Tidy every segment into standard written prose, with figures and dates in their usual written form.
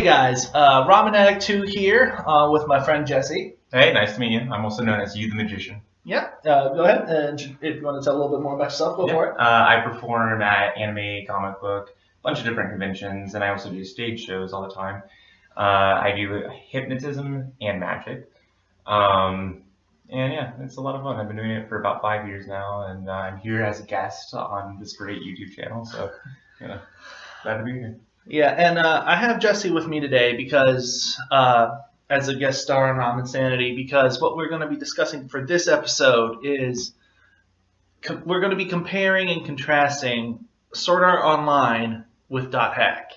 guys, RAmensanity 2 here with my friend Jesse. Hey, nice to meet you. I'm also known as You the Magician. Yeah, go ahead, and if you want to tell a little bit more about yourself, go for it. I perform at anime, comic book, a bunch of different conventions, and I also do stage shows all the time. I do hypnotism and magic. And yeah, it's a lot of fun. I've been doing it for about 5 years now, and I'm here as a guest on this great YouTube channel, so, glad to be here. Yeah, and I have Jesse with me today because, as a guest star on RAmensanity, because what we're going to be discussing for this episode is we're going to be comparing and contrasting Sword Art Online with .hack.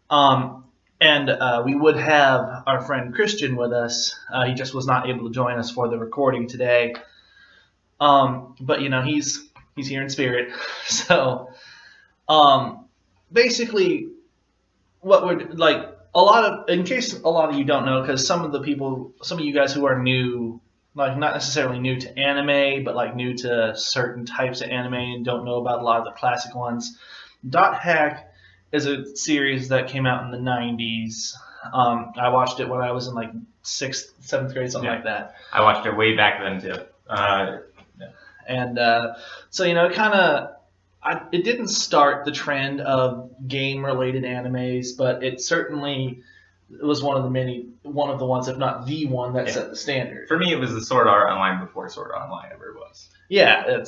And we would have our friend Christian with us. He just was not able to join us for the recording today. But he's here in spirit. So basically, what we're like, in case a lot of you don't know, because some of you guys who are new, like not necessarily new to anime, but like new to certain types of anime and don't know about a lot of the classic ones, .hack is a series that came out in the 90s. I watched it when I was in like 6th, 7th grade, something like that. I watched it way back then too. And so it kind of, it didn't start the trend of game-related animes, but it certainly was one of the ones, if not the one, that set the standard. For me, it was the Sword Art Online before Sword Art Online ever was. Yeah,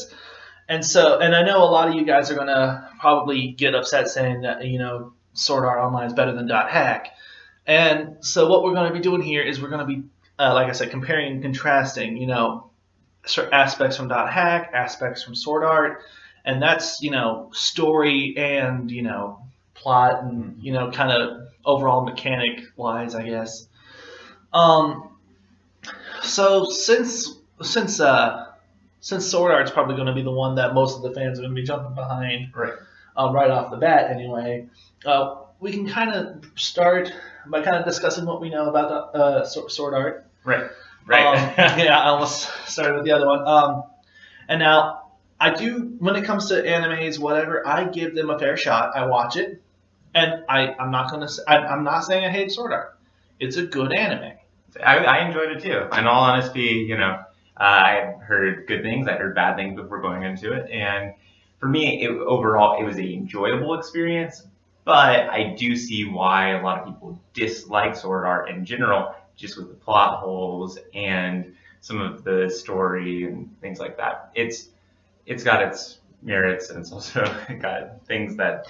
and I know a lot of you guys are gonna probably get upset saying that Sword Art Online is better than .hack, and so what we're going to be doing here is we're going to be, like I said, comparing and contrasting, certain aspects from .hack, aspects from Sword Art. And that's, story and, plot and, kind of overall mechanic-wise, I guess. So since Sword Art's probably going to be the one that most of the fans are going to be jumping behind, right off the bat anyway, we can kind of start by kind of discussing what we know about Sword Art. Right. Yeah, I almost started with the other one. And now, I do, when it comes to animes, whatever, I give them a fair shot. I watch it, and I'm not saying I hate Sword Art. It's a good anime. I enjoyed it too. In all honesty, I heard good things, I heard bad things before going into it, and for me, overall, it was an enjoyable experience. But I do see why a lot of people dislike Sword Art in general, just with the plot holes and some of the story and things like that. It's got its merits, and it's also got things that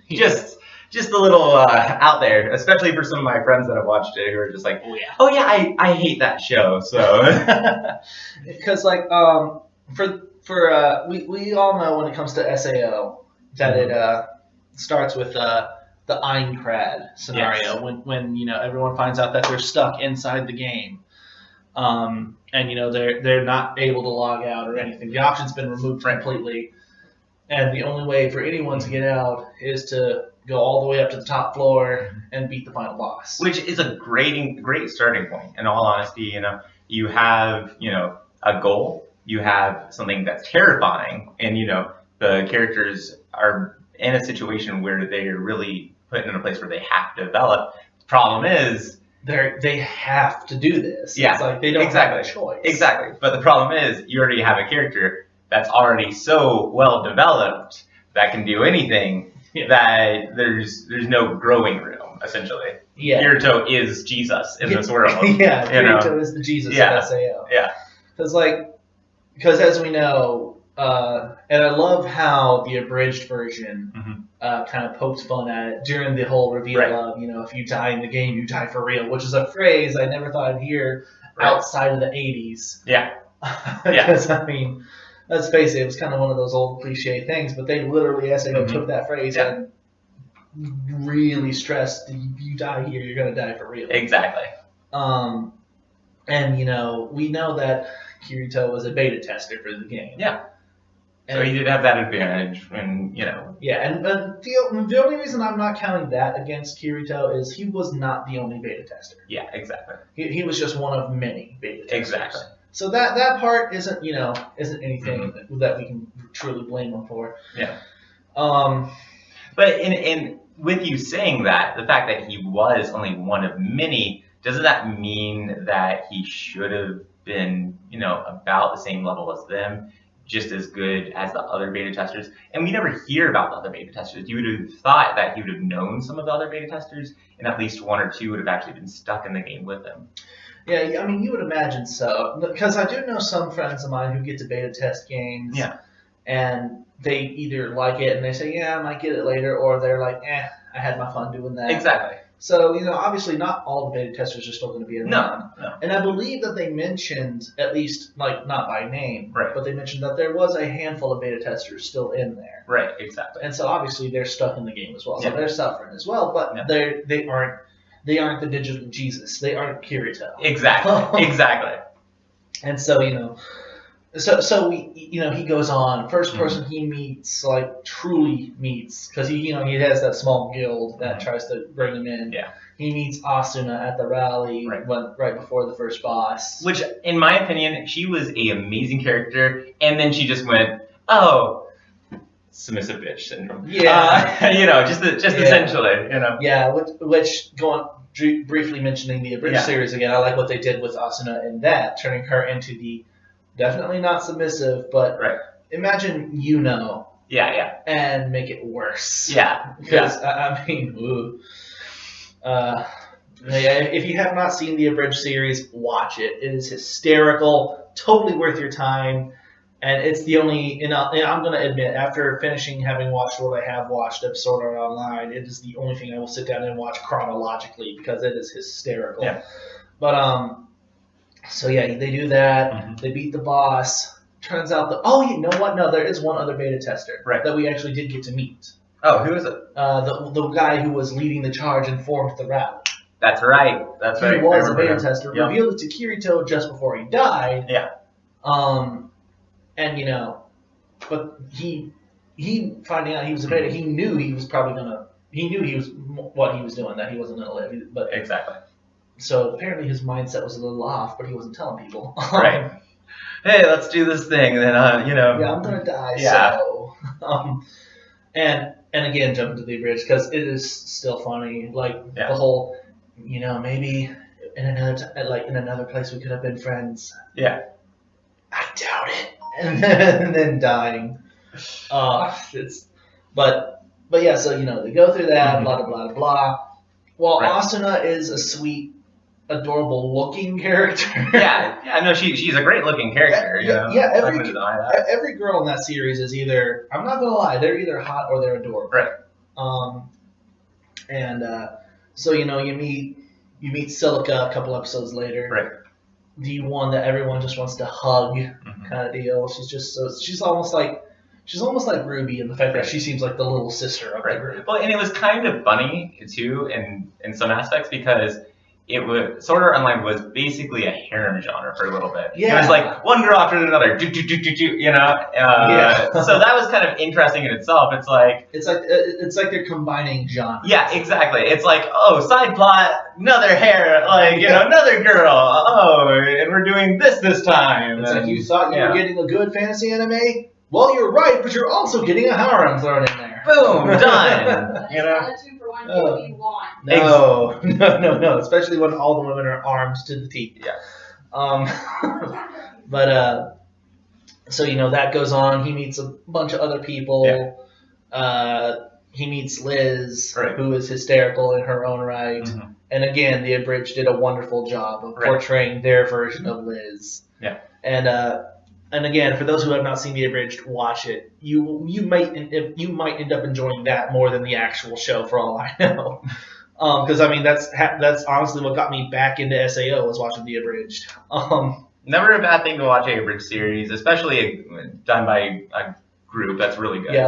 just a little out there, especially for some of my friends that have watched it who are just like, oh yeah, I hate that show. So because we all know when it comes to SAO that it starts with the Eincrad scenario. Yes. when everyone finds out that they're stuck inside the game. And they're not able to log out or anything. The option's been removed completely, and the only way for anyone to get out is to go all the way up to the top floor and beat the final boss. Which is a great starting point. In all honesty, you have a goal, you have something that's terrifying, and the characters are in a situation where they're really put in a place where they have to develop. The problem is, they have to do this. Yeah, it's like they don't have a choice. Exactly. But the problem is you already have a character that's already so well developed that can do anything that there's no growing room, essentially. Yeah. Kirito is Jesus in this world. Yeah, Kirito is the Jesus of SAO. Yeah. Because as we know, and I love how the abridged version kind of pokes fun at it during the whole reveal of, if you die in the game, you die for real, which is a phrase I never thought I'd hear outside of the 80s. Yeah. Because, let's face it, it was kind of one of those old cliche things, but they literally, SAO took that phrase and really stressed, if you die here, you're going to die for real. Exactly. And, we know that Kirito was a beta tester for the game. Yeah. So he did have that advantage, and Yeah, and the only reason I'm not counting that against Kirito is he was not the only beta tester. Yeah, exactly. He was just one of many beta testers. Exactly. So that part isn't anything that we can truly blame him for. Yeah. But in with you saying that, the fact that he was only one of many, doesn't that mean that he should have been, about the same level as them, just as good as the other beta testers? And we never hear about the other beta testers. You would have thought that he would have known some of the other beta testers, and at least one or two would have actually been stuck in the game with him. Yeah, I mean, you would imagine so. Because I do know some friends of mine who get to beta test games. Yeah. And they either like it and they say, yeah, I might get it later, or they're like, I had my fun doing that. Exactly. So, obviously not all the beta testers are still going to be around. No. And I believe that they mentioned, at least, not by name, right, but they mentioned that there was a handful of beta testers still in there. Right, exactly. And so obviously they're stuck in the game as well. So yeah. they're suffering as well, but they aren't the digital Jesus. They aren't Kirito. Exactly. Exactly. And so, So he goes on. First person he meets, truly meets, because he has that small guild that tries to bring him in. Yeah. He meets Asuna at the rally right before the first boss. Which, in my opinion, she was an amazing character, and then she just went, oh, submissive bitch syndrome. Yeah. Just essentially, Yeah, which briefly mentioning the abridged series again, I like what they did with Asuna in that, turning her into the definitely not submissive, but imagine Yeah. And make it worse. Yeah. Because, I mean, ooh. If you have not seen the abridged series, watch it. It is hysterical, totally worth your time. And it's the only, and I'm going to admit, after having watched what I have watched of Sword Art Online, it is the only thing I will sit down and watch chronologically because it is hysterical. Yeah. But, so yeah, they do that. Mm-hmm. They beat the boss. Turns out you know what? No, there is one other beta tester that we actually did get to meet. Oh, who is it? The guy who was leading the charge and formed the rally. That's right. He was a beta tester. Yep. Revealed it to Kirito just before he died. Yeah. And but he finding out he was a beta, he knew he was what he was doing, that he wasn't gonna live. But exactly. So apparently his mindset was a little off, but he wasn't telling people. Right. Hey, let's do this thing, and then Yeah, I'm gonna die. Yeah. So. And again, jumping to the bridge because it is still funny. The whole, maybe in another place we could have been friends. Yeah. I doubt it. And then dying. But yeah. So they go through that. Blah blah blah blah. Well, Asuna is a sweet, adorable-looking character. No, she's a great-looking character. Every girl in that series is either, I'm not gonna lie, they're either hot or they're adorable. Right. So you meet Silica a couple episodes later. Right. The one that everyone just wants to hug, kind of deal. She's almost like Ruby in the fact that she seems like the little sister of the group. Well, and it was kind of funny too in some aspects because Sword Art Online was basically a harem genre for a little bit. Yeah. It was like one girl after another, So that was kind of interesting in itself. It's like they're combining genres. Yeah, exactly. It's like, side plot, another hair, another girl. And we're doing this time. It's like you thought you were getting a good fantasy anime. Well, you're right, but you're also getting a harem thrown in there. Boom, done. No. Especially when all the women are armed to the teeth. Yeah. So that goes on. He meets a bunch of other people. Yeah. He meets Liz, who is hysterical in her own right. Mm-hmm. And again, the Abridged did a wonderful job of portraying their version of Liz. Yeah. And again, for those who have not seen the Abridged, watch it. You might end up enjoying that more than the actual show, for all I know. Because that's honestly what got me back into SAO, was watching the Abridged. Never a bad thing to watch a Abridged series, especially done by a group that's really good. Yeah,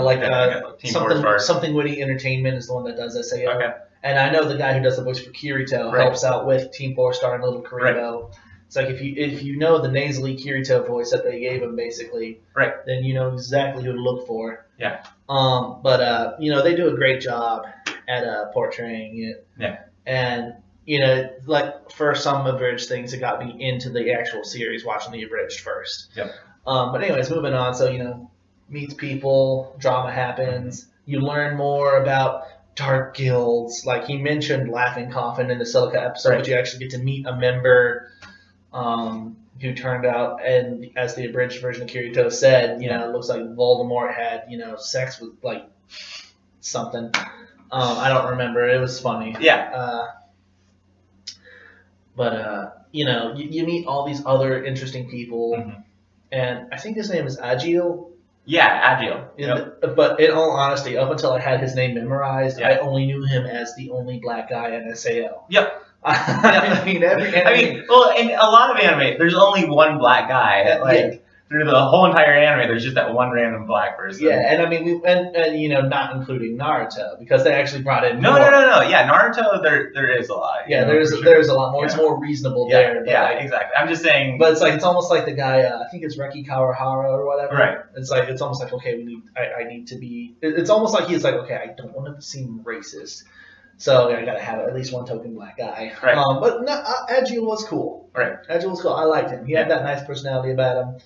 something Witty Entertainment is the one that does SAO. Okay. And I know the guy who does the voice for Kirito helps out with Team 4 Star and Little Kirito. Right. It's like if you know the nasally Kirito voice that they gave him, basically, then you know exactly who to look for. Yeah. But they do a great job at portraying it. Yeah. And for some Abridged things, it got me into the actual series, watching the Abridged first. Yep. But anyways, moving on. So meets people, drama happens. You learn more about dark guilds. Like he mentioned Laughing Coffin in the Silica episode, but you actually get to meet a member who turned out, and as the abridged version of Kirito said, it looks like Voldemort had, sex with like something. I don't remember. It was funny. Yeah. But you meet all these other interesting people, and I think his name is Agil. Yeah, Agil. But in all honesty, up until I had his name memorized, I only knew him as the only black guy in SAO. Yep. I mean, well, in a lot of anime, there's only one black guy. Through the whole entire anime, there's just that one random black person. Yeah, and I mean, not including Naruto, because they actually brought in No. Yeah, Naruto, there is a lot. Yeah, there's a lot more. Yeah. It's more reasonable there. Yeah, exactly. I'm just saying. But it's almost like the guy, I think it's Reki Kawahara or whatever. Right. It's almost like, okay, I need to be. It's almost like he's like, okay, I don't want to seem racist. So I gotta have at least one token black guy. Right. But no, Agil was cool. Right. Agil was cool. I liked him. He had that nice personality about him.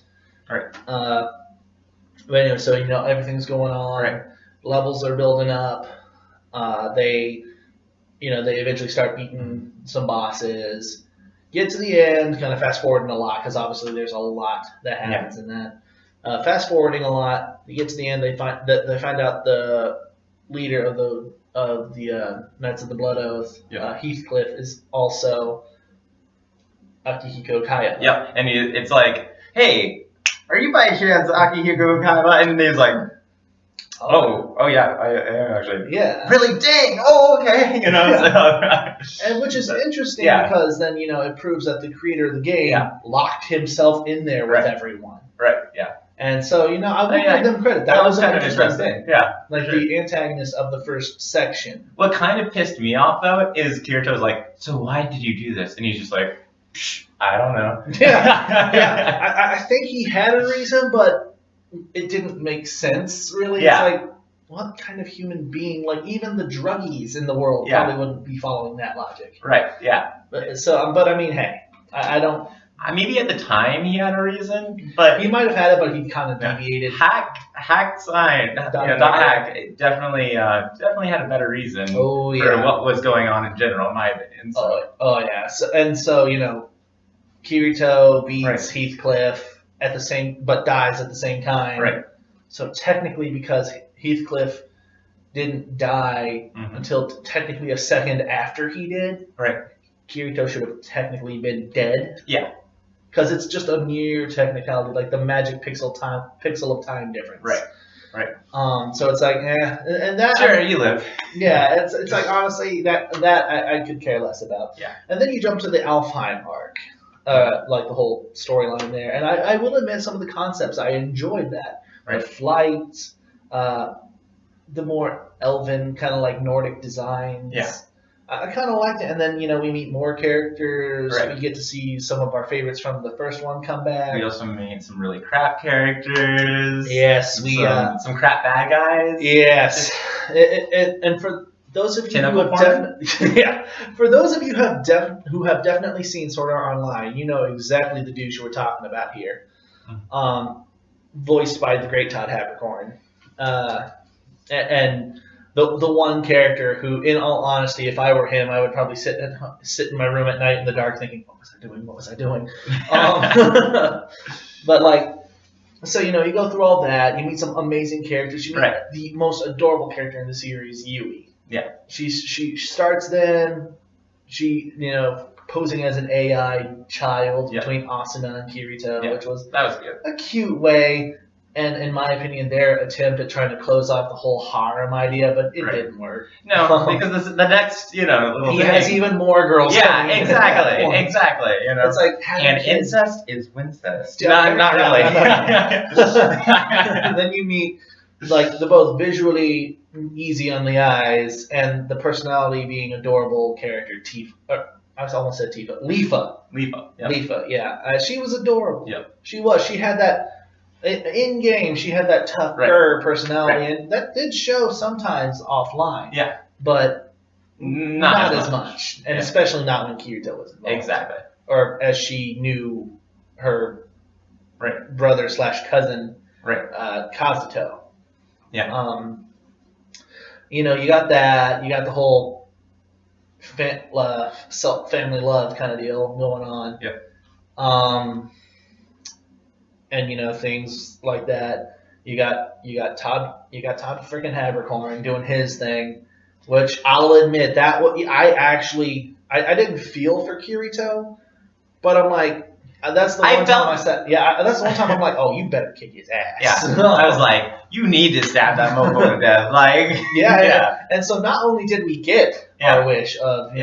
Right. But anyway, so everything's going on. Right. Levels are building up. They eventually start beating some bosses. Get to the end, kind of fast forwarding a lot because obviously there's a lot that happens in that. Fast forwarding a lot. They get to the end. They find out the leader of the Knights of the Blood Oath, Heathcliff, is also Akihiko Kaya. Yep, and it's like, hey, are you by chance Akihiko Kaya? And he's like, oh yeah, I am actually. Yeah. Really? Dang. Oh, okay. And which is interesting because then it proves that the creator of the game locked himself in there with everyone. Right. Yeah. And so, I would give them credit. That was kind an of interesting thing. Yeah. Like the antagonist of the first section. What kind of pissed me off, though, is Kirito's like, so why did you do this? And he's just like, I don't know. Yeah. I think he had a reason, but it didn't make sense, really. Yeah. It's like, what kind of human being, like even the druggies in the world probably wouldn't be following that logic. Right, yeah. But I mean, hey, I don't... Maybe at the time he had a reason, but he might have had it, but he kind of deviated. Hack sign, Hack definitely had a better reason for what was going on in general, in my opinion. So. Oh yeah, so Kirito beats Heathcliff but dies at the same time. Right. So technically, because Heathcliff didn't die until technically a second after he did, right? Kirito should have technically been dead. Yeah. Because it's just a mere technicality, like the magic pixel of time difference. Right. So it's like, and that. Sure, you live. Yeah, it's like honestly that I could care less about. Yeah. And then you jump to the Alfheim arc, like the whole storyline there, and I will admit some of the concepts I enjoyed that. Right. The flight, the more elven kind of like Nordic designs. Yeah. I kind of liked it, and then we meet more characters. Right. We get to see some of our favorites from the first one come back. We also meet some really crap characters. Yes, some crap bad guys. Yes, and for those of you who have definitely seen Sword Art Online, you know exactly the douche we're talking about here. Voiced by the great Todd Habercorn, and. The one character who, in all honesty, if I were him, I would probably sit in my room at night in the dark thinking, what was I doing? But so you go through all that, you meet some amazing characters. You meet the most adorable character in the series, Yui. Yeah. She starts then, posing as an AI child between Asuna and Kirito, which was good. A cute way. And in my opinion, their attempt at trying to close off the whole harem idea, but it didn't work. No, because the next, little he thing. has even more girls. Yeah, exactly. It's like incest is wincest. Not really. And then you meet the both visually easy on the eyes and the personality being adorable character Tifa. I almost said Tifa. Leafa. Yep. Leafa. Yeah, she was adorable. Yep. She was. She had that. In game, she had that tougher personality, and that did show sometimes offline. Yeah, but not as much, and especially not when Kirito was involved. Exactly. Or as she knew her brother/cousin, Kazuto. Yeah. You got that. You got the whole family love kind of deal going on. Yep. And things like that. You got Todd freaking Habercorn doing his thing, which I'll admit that I didn't feel for Kirito, but I'm like, that's the one time I said, that's the one time I'm like, oh, you better kick his ass. Yeah, I was like, you need to stab that mofo to death. Like, And so not only did we get our wish of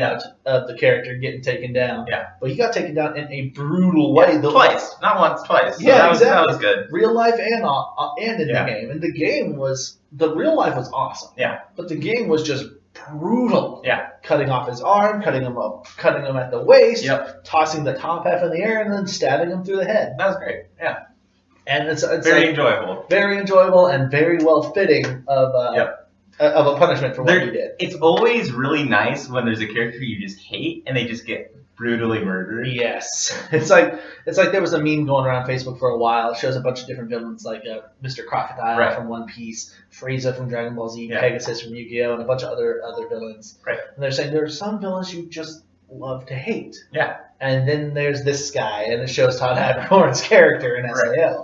of the character getting taken down, but he got taken down in a brutal way. Twice, not once, twice. So exactly. That was good. Real life and in the game, and the real life was awesome. Yeah, but the game was just brutal. Yeah, cutting off his arm, cutting him at the waist, tossing the top half in the air, and then stabbing him through the head. That was great. Yeah. And it's very enjoyable. Very enjoyable and very well fitting of a punishment for what you did. It's always really nice when there's a character you just hate and they just get brutally murdered. Yes. It's like there was a meme going around Facebook for a while. It shows a bunch of different villains like Mr. Crocodile from One Piece, Frieza from Dragon Ball Z, Pegasus from Yu-Gi-Oh, and a bunch of other villains. Right. And they're saying there are some villains you just love to hate. Yeah. And then there's this guy, and it shows Todd Habercorn's character in SAO. Right.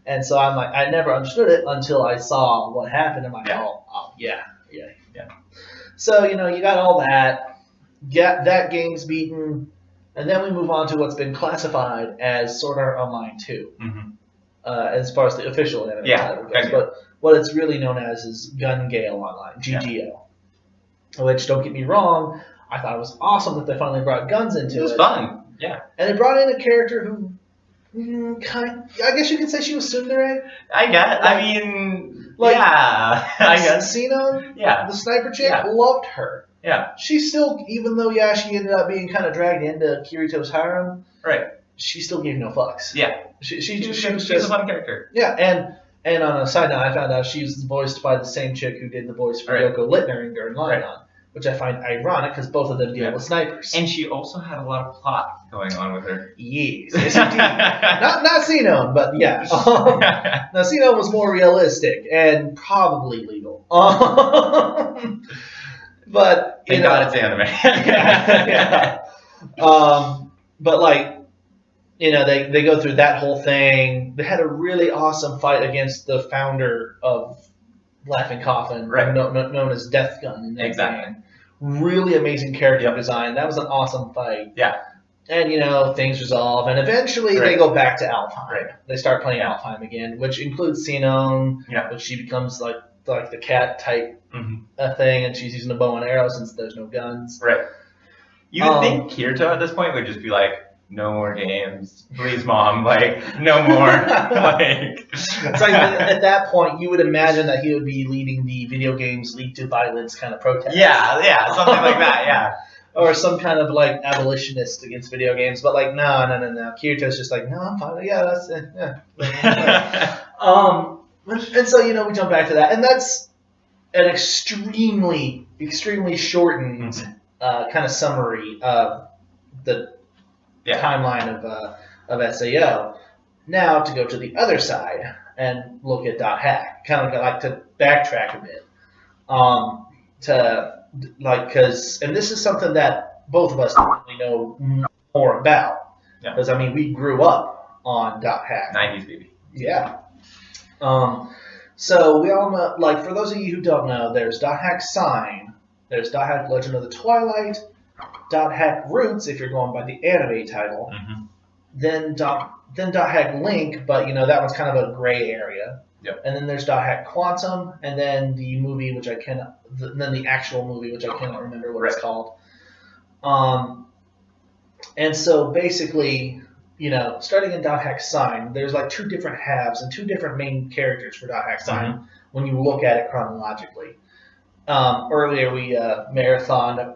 And so I'm like, I never understood it until I saw what happened. I'm like, yeah. So, you got all that. That game's beaten. And then we move on to what's been classified as Sword Art Online 2. Mm-hmm. As far as the official anime title goes. But what it's really known as is Gun Gale Online, GGO. Which, don't get me wrong, I thought it was awesome that they finally brought guns into it. It was fun, yeah. And they brought in a character who... I guess you could say she was tsundere. I guess. Sinon, the sniper chick, loved her. Yeah. She still, even though she ended up being kind of dragged into Kirito's harem. Right. She still gave no fucks. Yeah. She's a fun character. Yeah, and on a side note, I found out she was voiced by the same chick who did the voice for Yoko Littner in Gurren Lagann. Which I find ironic because both of them deal with snipers. And she also had a lot of plot going on with her. Yes indeed. not Sinon, but yeah. Now Sinon was more realistic and probably legal. But thank God it's anime. But they go through that whole thing. They had a really awesome fight against the founder of Laughing Coffin, known as Death Gun. Exactly. Really amazing character design. That was an awesome fight. Yeah. And, things resolve. And eventually they go back to Alfheim. Right. They start playing Alfheim again, which includes Sinon, which she becomes like the cat type thing, and she's using a bow and arrow since there's no guns. Right. You would think Kirito at this point would just be like, no more games, please, Mom. No more. It's like at that point, you would imagine that he would be leading the video games lead to violence kind of protest. Yeah, something like that. Yeah, or some kind of abolitionist against video games. But no. Kirito's just like, no, I'm fine. Yeah, that's it. Yeah. And so we jump back to that, and that's an extremely shortened kind of summary of the timeline of SAO. Now to go to the other side and look at .hack, kind of like to backtrack a bit, and this is something that both of us really know more about, because we grew up on .hack. 90s baby. Yeah. So we all know, for those of you who don't know, there's .hack Sign, there's .hack Legend of the Twilight, .hack Roots, if you're going by the anime title, then .hack Link, but that one's kind of a gray area. Yep. And then there's .hack Quantum, and then the movie, then the actual movie, which I cannot remember what it's called. And so basically, starting in .hack Sign, there's two different halves and two different main characters for .hack Sign when you look at it chronologically. Earlier we marathoned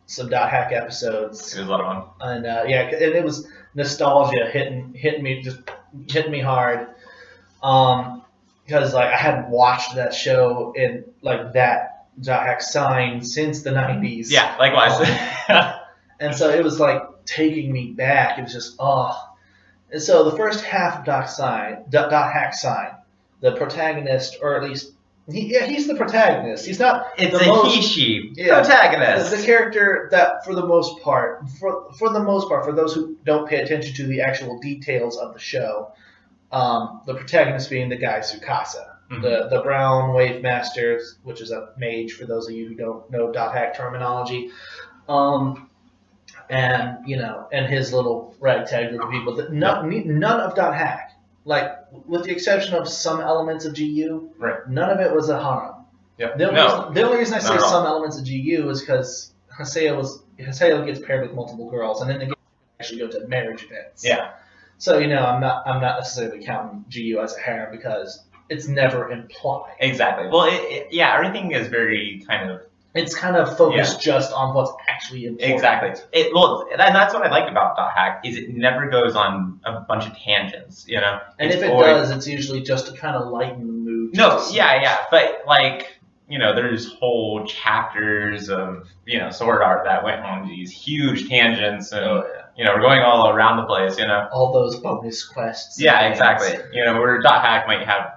some .hack episodes. It was a lot of fun. And and it was nostalgia hitting me hard. Because I hadn't watched that show in that .hack Sign since the 90s. Yeah, likewise. And so it was taking me back. It was just And so the first half of .hack Sign, the protagonist, or at least he's the protagonist. He's not. It's the a most, he/she yeah, protagonist. The character that, for the most part, for those who don't pay attention to the actual details of the show, the protagonist being the guy Tsukasa, the brown wave master, which is a mage for those of you who don't know .hack terminology, and and his little ragtag group of people. That none of .hack, like with the exception of some elements of GU, none of it was a harem. Yep. The only reason I say some elements of GU is because Haseo gets paired with multiple girls, and then they actually go to marriage events. Yeah. So I'm not necessarily counting GU as a harem because it's never implied. Exactly. Well, everything is very kind of. It's kind of focused just on what's actually important. Exactly. And that's what I like about .hack is it never goes on a bunch of tangents, And if it does, it's usually just to kind of lighten the mood. No, yeah, but there's whole chapters of sword art that went on these huge tangents, and we're going all around the place, all those bonus quests. Yeah, exactly. Where .hack might have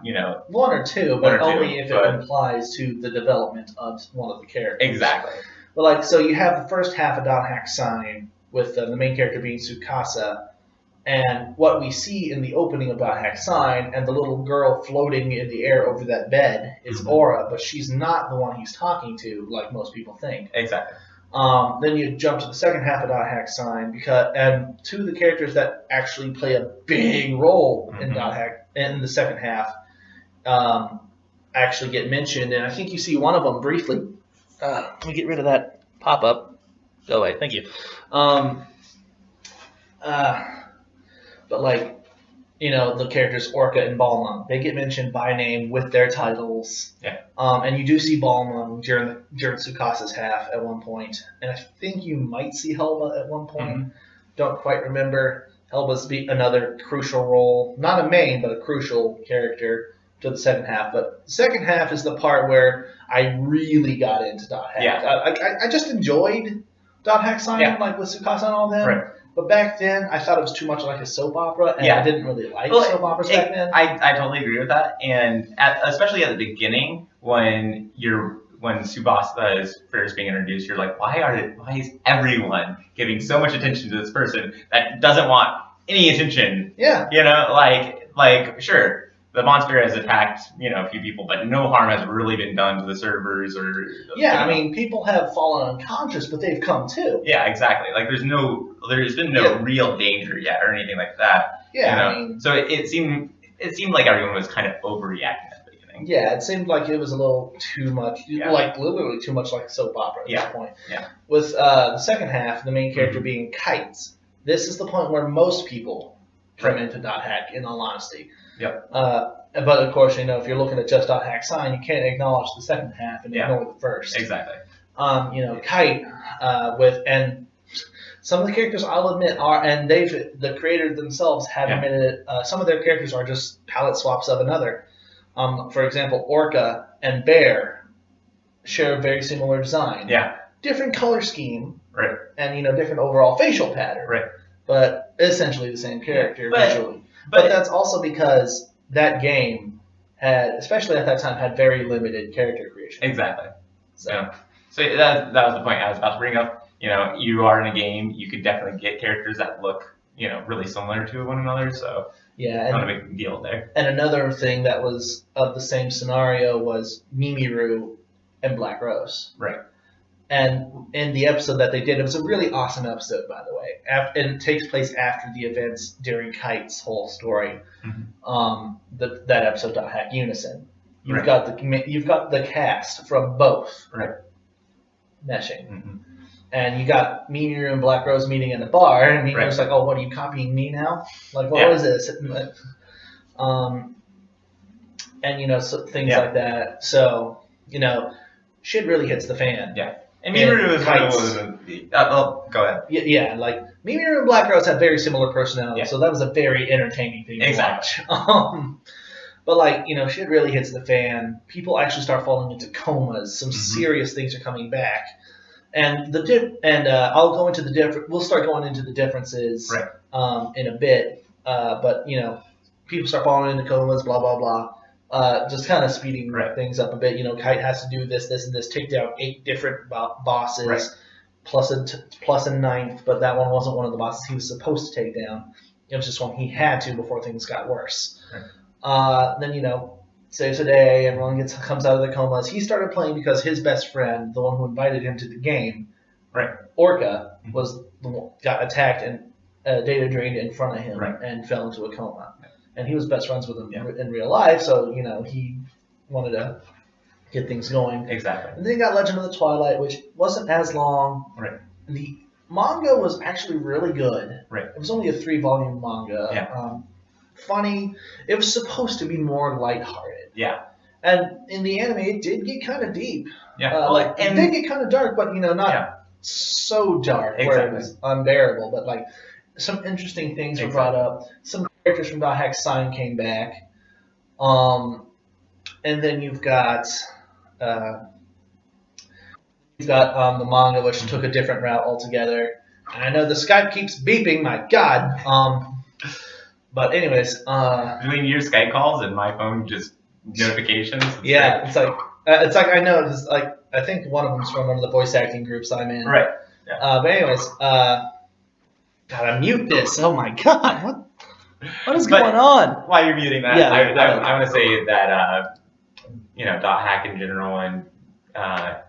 one or two, but only if it implies to the development of one of the characters. Exactly. But so you have the first half of .hack Sign with the main character being Tsukasa. And what we see in the opening of .hack Sign and the little girl floating in the air over that bed is Aura, but she's not the one he's talking to, like most people think. Exactly. Then you jump to the second half of .hack Sign and two of the characters that actually play a big role in .hack in the second half actually get mentioned, and I think you see one of them briefly. Let me get rid of that pop-up. Go away. Thank you. But the characters Orca and Balmung, they get mentioned by name with their titles. Yeah. And you do see Balmung during Tsukasa's half at one point, and I think you might see Helba at one point. Don't quite remember. Helba's another crucial role, not a main, but a crucial character to the second half. But the second half is the part where I really got into .hack. Yeah. I just enjoyed .hack Sign, like with Tsukasa and all them. Right. But back then, I thought it was too much like a soap opera, and I didn't really like soap operas back then. I totally agree with that, and especially at the beginning when Tsubasa is first being introduced, you're like, why is everyone giving so much attention to this person that doesn't want any attention? Yeah. Sure, the monster has attacked a few people, but no harm has really been done to the servers or. Yeah, I mean, people have fallen unconscious, but they've come too. Yeah, exactly. There's been no real danger yet or anything like that. Yeah, I mean, so it seemed like everyone was kind of overreacting at the beginning. Yeah, it seemed like it was a little too much, like literally too much like a soap opera at this point. Yeah. With the second half, the main character being Kites, this is the point where most people come into .hack, in all honesty. Yep. But of course, if you're looking at just .hack Sign, you can't acknowledge the second half and ignore the first. Exactly. Kite and some of the characters, I'll admit, the creators themselves have admitted some of their characters are just palette swaps of another. For example, Orca and Bear share a very similar design. Yeah. Different color scheme. Right. And different overall facial pattern. Right. But essentially the same character visually. But that's also because that game especially at that time, had very limited character creation. Exactly. So that was the point I was about to bring up. You are in a game, you could definitely get characters that look, really similar to one another. So not a big deal there. And another thing that was of the same scenario was Mimiru and Black Rose. Right. And in the episode that they did, it was a really awesome episode, by the way. And it takes place after the events during Kite's whole story. Mm-hmm. That episode, .hack Unison. You've got the cast from both meshing. Mm-hmm. And you got Mimiru and Black Rose meeting in a bar, and Mimiru's like, "Oh, what are you copying me now? Like, what is this?" And so things like that. So shit really hits the fan. Yeah. And Mimiru is one of the. Go ahead. Yeah, like Mimiru and Black Rose have very similar personalities, so that was a very entertaining thing to watch. But shit really hits the fan. People actually start falling into comas. Some serious things are coming back, and I'll go into the different. We'll start going into the differences in a bit. But people start falling into comas. Blah blah blah. just kind of speeding Right. things up a bit. You know, Kite has to do this, this, and this, take down 8 different bosses, Right. plus a ninth, but that one wasn't one of the bosses he was supposed to take down. It was just one he had to before things got worse. Right. Then, you know, saves the day, everyone comes out of the comas. He started playing because his best friend, the one who invited him to the game, Right. Orca, got attacked and data drained in front of him Right. and fell into a coma. And he was best friends with him in real life, so, you know, he wanted to get things going. Exactly. And then you got Legend of the Twilight, which wasn't as long. Right. The manga was actually really good. Right. It was only a 3-volume manga. Yeah. Funny. It was supposed to be more lighthearted. Yeah. And in the anime, it did get kind of deep. Yeah. It did get kind of dark, but, you know, not so dark where it was unbearable. But, like, some interesting things were brought up. Some characters from .hack Sign came back. And then you've got the manga, which took a different route altogether. And I know the Skype keeps beeping. My God. But anyways, between your Skype calls and my phone, just notifications. Yeah, it's like I know because like I think one of them's from one of the voice acting groups I'm in. Right. Yeah. But anyways, gotta mute this. Oh my God, what is going on? While you're muting that, Yeah, I want to say that you know, .hack in general and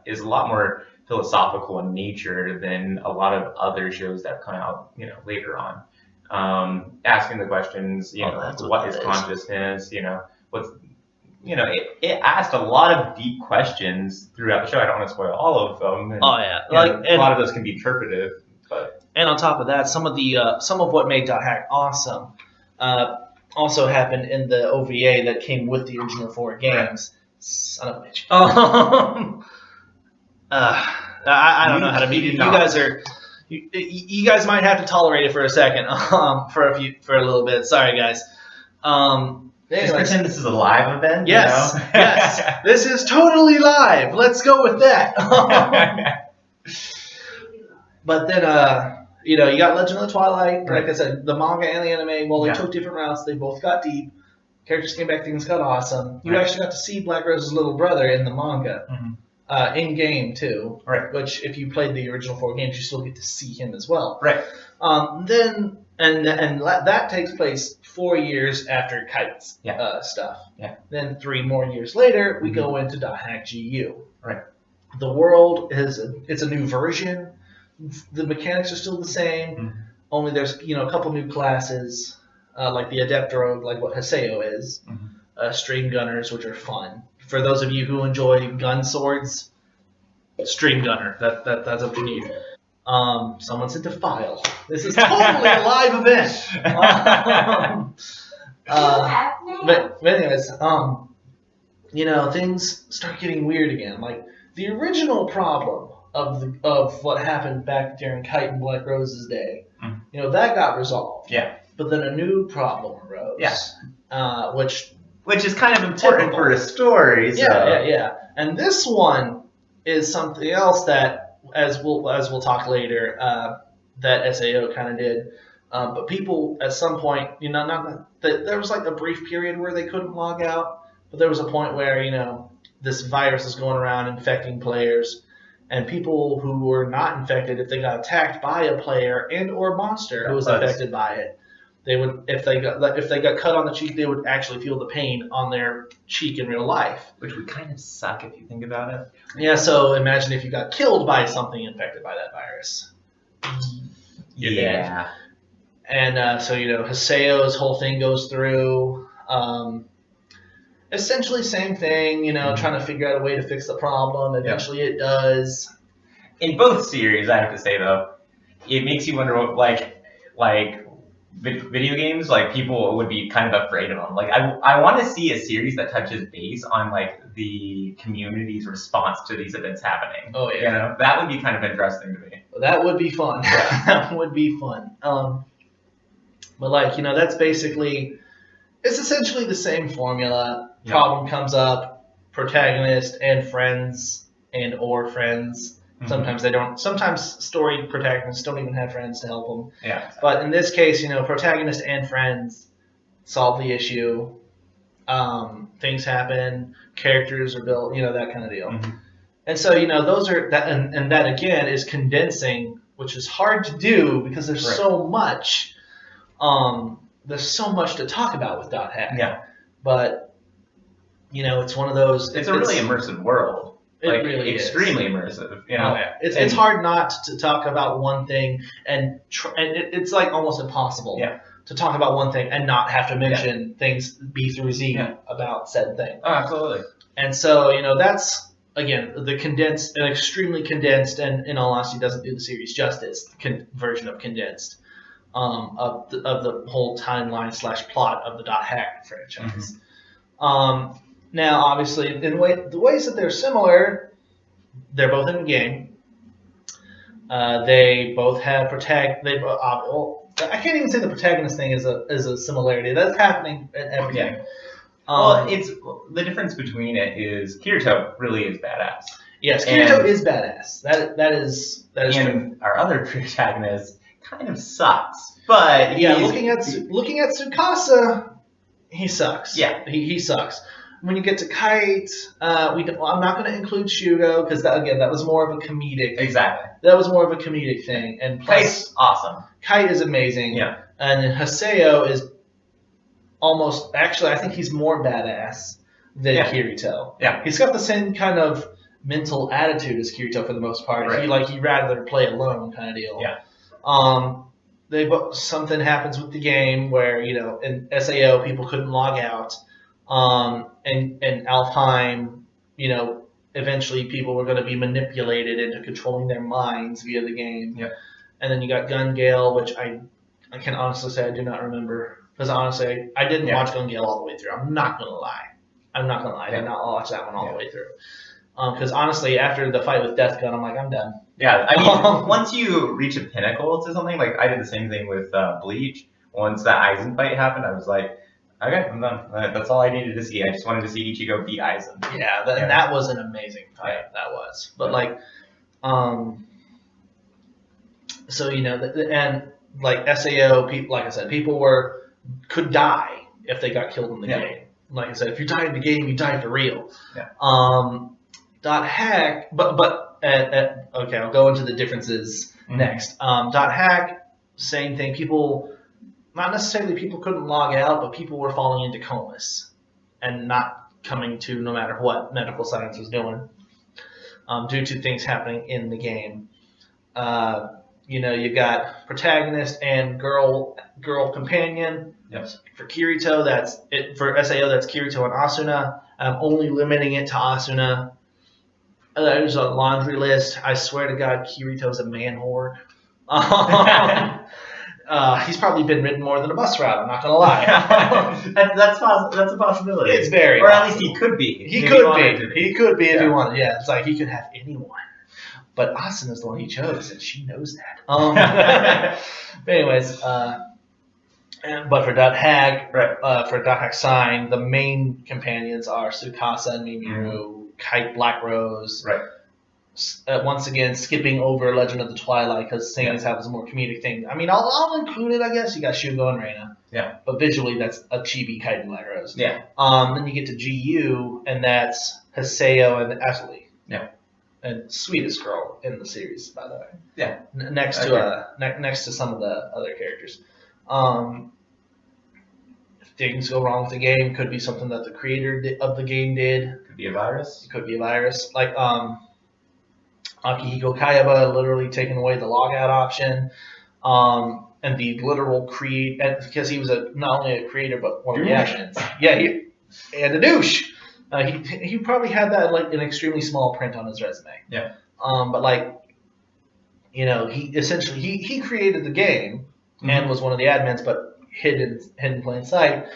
is a lot more philosophical in nature than a lot of other shows that come out, you know, later on. Asking the questions, you know, what is consciousness? You know, it asked a lot of deep questions throughout the show. I don't want to spoil all of them. And, a lot of those can be interpretive, but. And on top of that, some of what made .hack awesome also happened in the OVA that came with the original 4 games. Right. Son of a bitch. I don't know how to mute you. You guys are. You guys might have to tolerate it for a second, for a little bit. Sorry, guys. Just pretend this is a live event. Yes, you know? Yes. This is totally live. Let's go with that. But then, you know, you got Legend of the Twilight. Like I said, the manga and the anime. Well, they took different routes. They both got deep. Characters came back. Things got awesome. You actually got to see Black Rose's little brother in the manga. Mm-hmm. In game too, right? Which, if you played the original 4 games, you still get to see him as well, right? Then that takes place 4 years after Kite's stuff. Yeah. Then 3 more years later, we go into .hack GU. Right. The world it's a new version. The mechanics are still the same. Mm-hmm. Only there's a couple new classes, like the Adept Rogue, like what SAO is. Mm-hmm. Stream Gunners, which are fun. For those of you who enjoy gun swords, Stream Gunner. That's up to you. Someone sent a file. This is totally a live event. But anyways, you know, things start getting weird again. Like the original problem of what happened back during Kite and Black Rose's day, you know, that got resolved. Yeah. But then a new problem arose. Yeah. Which is kind of important for a story. So. Yeah. And this one is something else that, as we'll talk later, that SAO kind of did. But people at some point, you know, there was like a brief period where they couldn't log out, but there was a point where, you know, this virus is going around infecting players, and people who were not infected, if they got attacked by a player and or monster who was infected by it, they would, if they got cut on the cheek, they would actually feel the pain on their cheek in real life. Which would kind of suck if you think about it. Yeah, so imagine if you got killed by something infected by that virus. You're dead. And so, you know, Haseo's whole thing goes through. Essentially same thing, you know, trying to figure out a way to fix the problem. Eventually it does. In both series, I have to say, though, it makes you wonder what, like video games, like people would be kind of afraid of them. Like I want to see a series that touches base on like the community's response to these events happening. Oh yeah, you know, that would be kind of interesting to me. That would be fun. That would be fun. But like, you know, that's basically, it's essentially the same formula. Yep. Problem comes up, protagonist and friends and or friends. Sometimes they don't. Sometimes story protagonists don't even have friends to help them. Yeah. But in this case, you know, protagonist and friends solve the issue. Things happen, characters are built, that kind of deal. Mm-hmm. And so, those are that, and that again is condensing, which is hard to do because there's so much. There's so much to talk about with .hack. Yeah. But it's one of those. It's a really immersive world. It really extremely immersive. It's hard not to talk about one thing, and it's like almost impossible. Yeah. To talk about one thing and not have to mention things B through Z about said thing. Oh, absolutely. And so, that's, again, the condensed, and extremely condensed, and in all honesty doesn't do the series justice, version of condensed, of the whole timeline / plot of the .hack franchise. Mm-hmm. Now, obviously, the ways that they're similar, they're both in the game. They both have I can't even say the protagonist thing is a similarity. That's happening in everything. Yeah. Well, it's the difference between it is Kirito really is badass. Yes, Kirito is badass. That is and true. Our other protagonist kind of sucks. But looking at Tsukasa, he sucks. Yeah, he sucks. When you get to Kite, I'm not going to include Shugo because that was more of a comedic. Exactly. That was more of a comedic thing, and plus, Kite's awesome. Kite is amazing. Yeah. And Haseo is almost, actually, I think he's more badass than Kirito. Yeah. He's got the same kind of mental attitude as Kirito for the most part. Right. He'd rather play alone kind of deal. Yeah. Something happens with the game where, in SAO people couldn't log out. And Alfheim, eventually people were going to be manipulated into controlling their minds via the game. Yeah. And then you got Gun Gale, which I can honestly say I do not remember. Because honestly, I didn't watch Gun Gale all the way through. I'm not going to lie. I did not watch that one all the way through. Because honestly, after the fight with Death Gun, I'm like, I'm done. Yeah, I mean, once you reach a pinnacle to something, like I did the same thing with Bleach. Once that Aizen fight happened, I was like, okay, I'm done. That's all I needed to see. I just wanted to see Ichigo beat Aizen. Yeah, that was an amazing fight. Yeah. That was. But so and like SAO people, like I said, people could die if they got killed in the game. Like I said, if you die in the game, you die for real. Yeah. .hack, okay, I'll go into the differences next. .hack, same thing. People, not necessarily people couldn't log out, but people were falling into comas and not coming to no matter what medical science was doing due to things happening in the game. You got protagonist and girl companion. Yes. For Kirito, that's it. For SAO, that's Kirito and Asuna. I'm only limiting it to Asuna. There's a laundry list. I swear to God, Kirito's a man whore. He's probably been ridden more than a bus route. I'm not gonna lie. That's a possibility. It's very, or at least he could be. He could be if he wanted. Yeah, it's like he could have anyone. But Asuna's the one he chose, and she knows that. But anyways, but for .hack, for .hack sign, the main companions are Tsukasa and Mimiru, Kite, Black Rose. Right. Once again, skipping over Legend of the Twilight because seeing as how it's a more comedic thing. I mean, I'll include it, I guess. You got Shugo and Reina. Yeah. But visually, that's a chibi Kite and Black Rose. Yeah. Then you get to GU, and that's Haseo and Ashley. Yeah. And sweetest girl in the series, by the way. Yeah. Next to some of the other characters. If things go wrong with the game, could be something that the creator of the game did. Could be a virus. It could be a virus. Like Akihiko Kayaba literally taking away the logout option. And the literal because he was not only a creator but one of the admins. Yeah, and a douche. He probably had that like an extremely small print on his resume. Yeah. But he essentially he created the game and was one of the admins, but hidden in plain sight.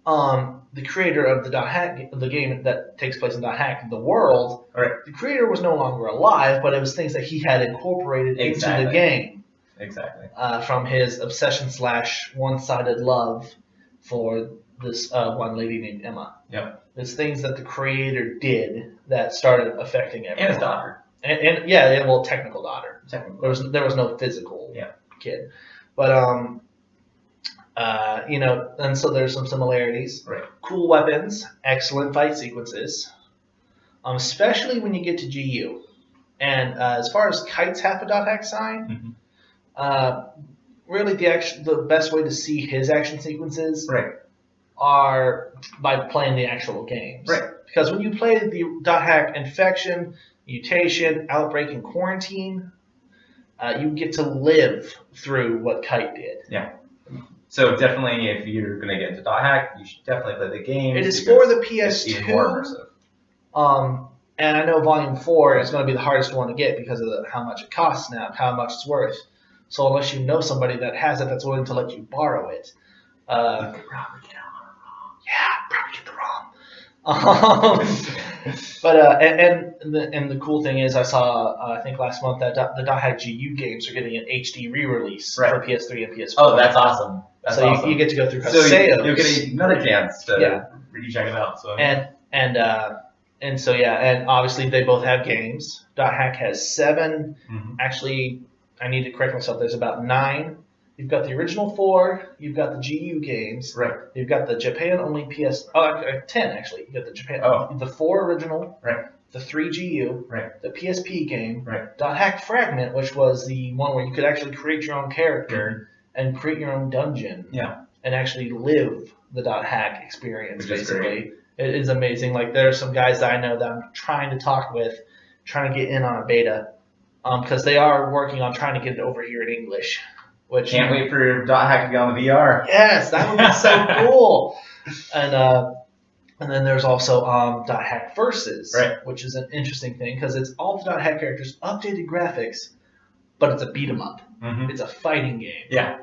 The creator of the game that takes place in .hack, the world. Right. The creator was no longer alive, but it was things that he had incorporated into the game. Exactly. From his obsession / one-sided love for this one lady named Emma. Yep. It's things that the creator did that started affecting everyone. And his daughter. And technical daughter. Technical. There was no physical kid. But And so there's some similarities. Right. Cool weapons, excellent fight sequences, especially when you get to GU. And as far as Kite's half a dot hack sign, really the best way to see his action sequences are by playing the actual games. Right. Because when you play the dot hack Infection, Mutation, Outbreak, and Quarantine, you get to live through what Kite did. Yeah. So definitely, if you're going to get into dot hack, you should definitely play the game. It is for the PS2. It's even more immersive. And I know Volume 4 is going to be the hardest one to get because of how much it costs now, how much it's worth. So unless you know somebody that has it that's willing to let you borrow it, you could probably get it on a ROM. Yeah, probably get the ROM. And the cool thing is, I saw I think last month that the dot hack GU games are getting an HD re-release for PS3 and PS4. Oh, that's awesome. That's so awesome. You get to go through SAOs. You'll get another chance to really check it out. So and obviously they both have games. Dot hack has 7. Actually, I need to correct myself. There's about 9. You've got the original 4. You've got the GU games. Right. You've got the Japan only 10 actually. You got the Japan. The 4 original. Right. The 3 GU. Right. The PSP game. Right. Dot hack Fragment, which was the one where you could actually create your own character and create your own dungeon. Yeah. And actually live the dot hack experience. Basically, it is amazing. Like there's some guys that I know that I'm trying to talk with, trying to get in on a beta, because they are working on trying to get it over here in English. Which can't wait for dot hack to be on the VR. Yes, that would be so cool. And then there's also dot hack Versus, which is an interesting thing because it's all the dot hack characters, updated graphics, but it's a beat 'em up. It's a fighting game. Yeah.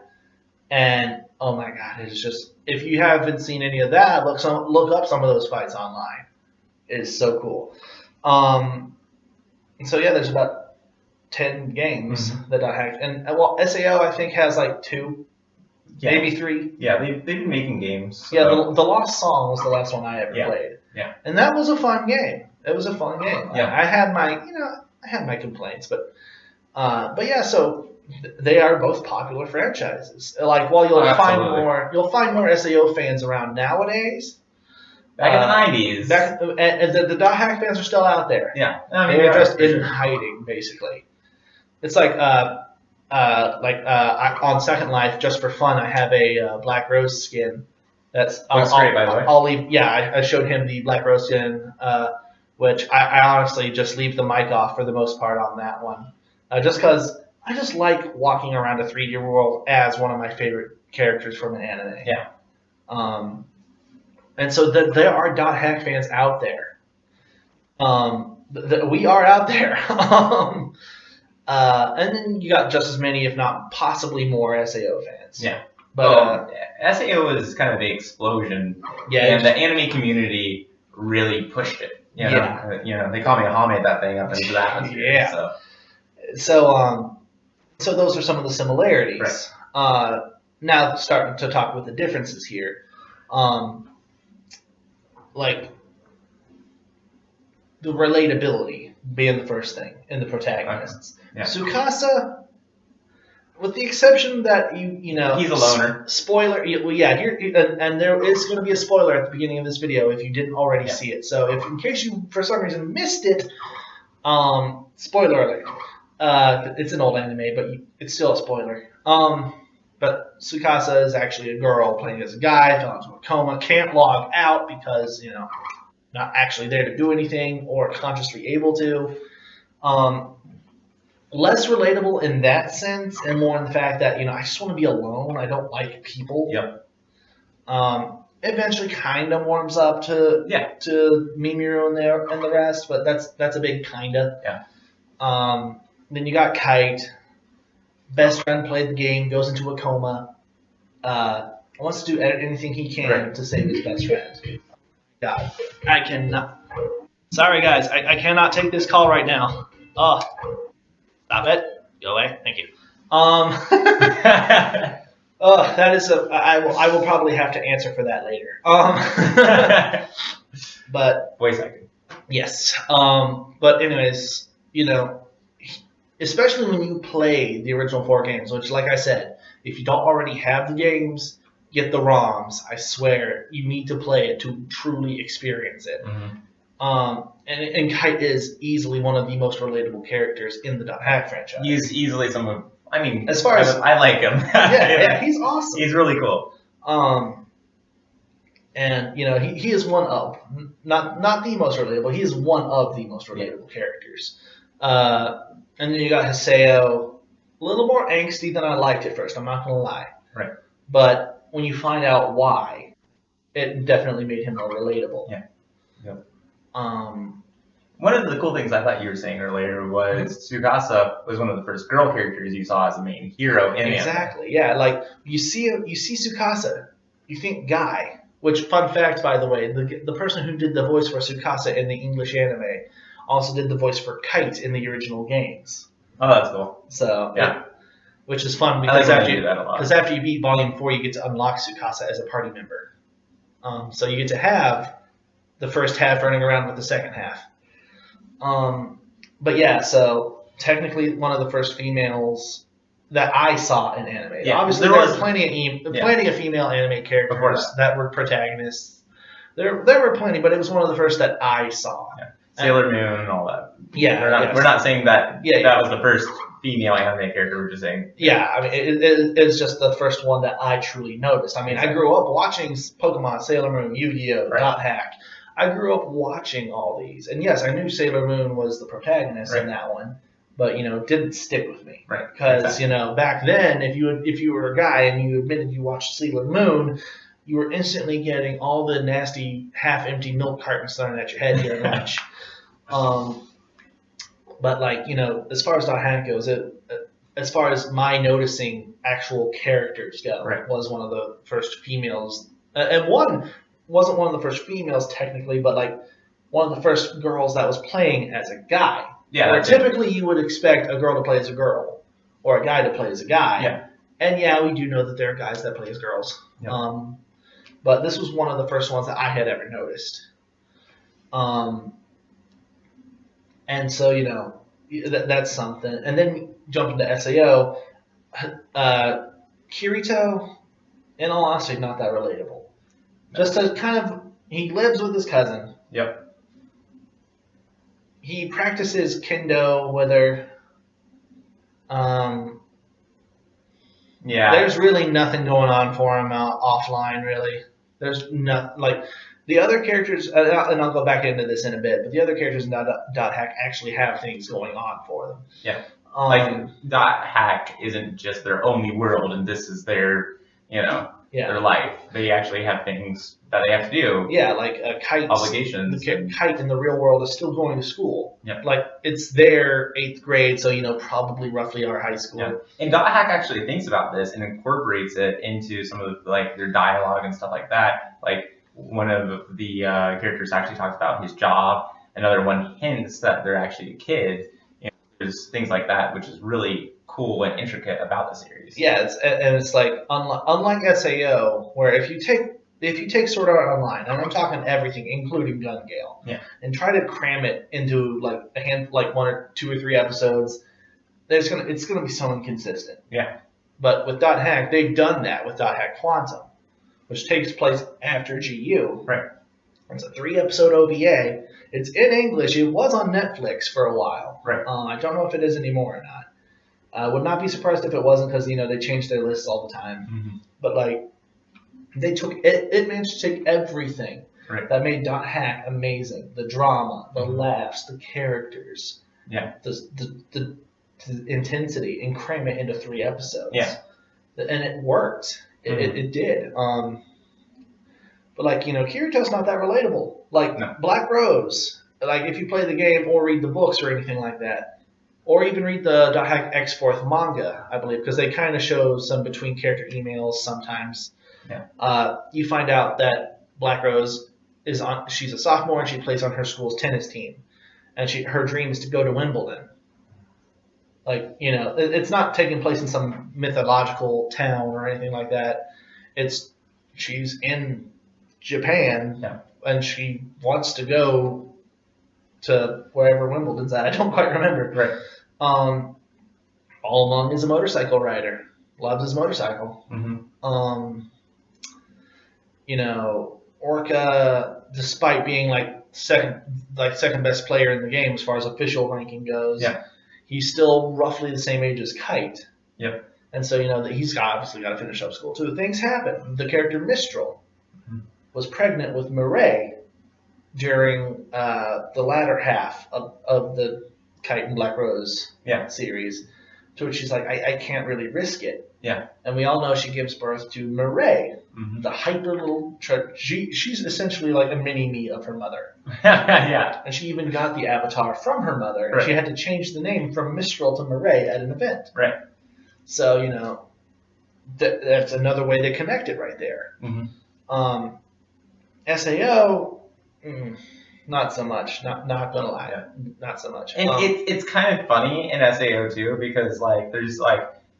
And oh my god, it's just, if you haven't seen any of that, look up some of those fights online. It is so cool. So yeah, there's about 10 games that I hacked, and well, SAO I think has like 2, maybe 3. Yeah, they've been making games. So. Yeah, the Lost Song was the last one I ever played. Yeah. And that was a fun game. It was a fun game. Yeah. I had my complaints, but yeah, so they are both popular franchises. Like, while you'll find more SAO fans around nowadays. Back in the 90s. And the dot hack fans are still out there. Yeah. They're just in hiding, basically. It's like on Second Life, just for fun, I have a Black Rose skin. Looks great, by the way. I'll leave. Yeah, I showed him the Black Rose skin, which I honestly just leave the mic off for the most part on that one, just because I just like walking around a 3D world as one of my favorite characters from an anime. Yeah. And so there are dot hack fans out there. We are out there. And then you got just as many, if not possibly more, SAO fans. Yeah. But SAO was kind of the explosion. Yeah. And the anime community really pushed it. You know, they call me a Hame that thing up into that atmosphere. Yeah. So those are some of the similarities. Right. Now starting to talk with the differences here. Like the relatability being the first thing in the protagonists. Okay. Yeah. Tsukasa, with the exception that you know he's a loner. Spoiler. Well, yeah. And there is going to be a spoiler at the beginning of this video if you didn't already see it. So in case you for some reason missed it, spoiler alert. It's an old anime, but it's still a spoiler. But Tsukasa is actually a girl playing as a guy, fell into a coma, can't log out because, not actually there to do anything or consciously able to. Less relatable in that sense, and more in the fact that, I just want to be alone. I don't like people. Yep. Eventually kind of warms up to Mimiru and the rest, but that's a big kinda. Yeah. Then you got Kite. Best friend played the game, goes into a coma. Wants to do anything he can to save his best friend. God, I cannot. Sorry, guys, I cannot take this call right now. Oh, stop it. Go away. Thank you. That is I will probably have to answer for that later. But voice acting. Yes. But anyways, especially when you play the original 4 games, which, like I said, if you don't already have the games, get the ROMs. I swear, you need to play it to truly experience it. And Kite is easily one of the most relatable characters in the .hack franchise. He's easily as far as I like him. yeah, he's awesome. He's really cool. And he is one of not the most relatable. He is one of the most relatable characters. And then you got his SAO, a little more angsty than I liked at first. I'm not gonna lie. Right. But when you find out why, it definitely made him more relatable. Yeah. Yep. One of the cool things I thought you were saying earlier was Tsukasa was one of the first girl characters you saw as a main hero in Exactly. Anime. Yeah. Like you see Tsukasa, you think guy. Which, fun fact, by the way, the person who did the voice for Tsukasa in the English anime also did the voice for Kite in the original games. Oh, that's cool. So yeah, which is fun because after after you beat Volume 4, you get to unlock Tsukasa as a party member. So you get to have the first half running around with the second half. But yeah, so technically one of the first females that I saw in anime. Yeah, obviously there was plenty of female anime characters that were protagonists. There were plenty, but it was one of the first that I saw. Yeah. Sailor Moon and all that. Yeah, we're not saying that that was the first female anime character. We're just saying. Yeah, I mean it's just the first one that I truly noticed. I mean, I grew up watching Pokemon, Sailor Moon, Yu-Gi-Oh, .hack. I grew up watching all these, and yes, I knew Sailor Moon was the protagonist in that one. But it didn't stick with me, because back then, if you were a guy and you admitted you watched Sailor Moon, you were instantly getting all the nasty half-empty milk cartons thrown at your head during lunch. But as far as .hack goes, as far as my noticing actual characters go, was one of the first females, and one wasn't one of the first females technically, but one of the first girls that was playing as a guy. Yeah, where typically you would expect a girl to play as a girl or a guy to play as a guy. Yeah. And we do know that there are guys that play as girls. Yeah. But this was one of the first ones that I had ever noticed. And so, that's something. And then jump into SAO. Kirito, in all honesty, not that relatable. Just to he lives with his cousin. Yep. He practices kendo with her. There's really nothing going on for him offline, really. There's nothing, the other characters, and I'll go back into this in a bit, but the other characters in .hack actually have things going on for them. Yeah. .hack isn't just their only world, and this is their, their life. They actually have things that they have to do. Yeah, like a Kite. Obligations. Kite in the real world is still going to school. Yeah. It's their 8th grade, so probably roughly our high school. Yeah. And .hack actually thinks about this and incorporates it into some of their dialogue and stuff like that. One of the characters actually talks about his job. Another one hints that they're actually a kid. There's things like that, which is really cool and intricate about the series. Yeah, it's unlike SAO, where if you take Sword Art Online, and I'm talking everything, including Gun Gale, and try to cram it into one or 2 or 3 episodes, it's gonna be so inconsistent. Yeah. But with .hack, they've done that with .hack Quantum, which takes place after GU. Right. It's a 3-episode OVA. It's in English. It was on Netflix for a while. Right. I don't know if it is anymore or not. I would not be surprised if it wasn't, because they change their lists all the time. Mm-hmm. But they took it managed to take everything that made .hack amazing: the drama, the laughs, the characters, the intensity, and cram it into 3 episodes. Yeah. And it worked. It did. But Kirito's not that relatable. No. Black Rose. If you play the game or read the books or anything like that, or even read the .hack X4th manga, I believe, because they kind of show some between character emails sometimes. Yeah. You find out that Black Rose she's a sophomore and she plays on her school's tennis team, and her dream is to go to Wimbledon. It's not taking place in some mythological town or anything like that. She's in Japan, and she wants to go to wherever Wimbledon's at. I don't quite remember. Right. All Along is a motorcycle rider. Loves his motorcycle. Mm-hmm. Orca, despite being second best player in the game as far as official ranking goes, he's still roughly the same age as Kite. Yep. And so that he's obviously got to finish up school too. Things happen. The character Mistral was pregnant with Murray during the latter half of the Kite and Black Rose series, to which she's like, I can't really risk it. Yeah. And we all know she gives birth to Murray, the hyper little. She's essentially like a mini me of her mother. Yeah. And she even got the avatar from her mother, and she had to change the name from Mistral to Murray at an event. Right. So that's another way they connect it right there. SAO. Not so much. Not gonna lie. Not so much. And it's kind of funny in SAO too, because there's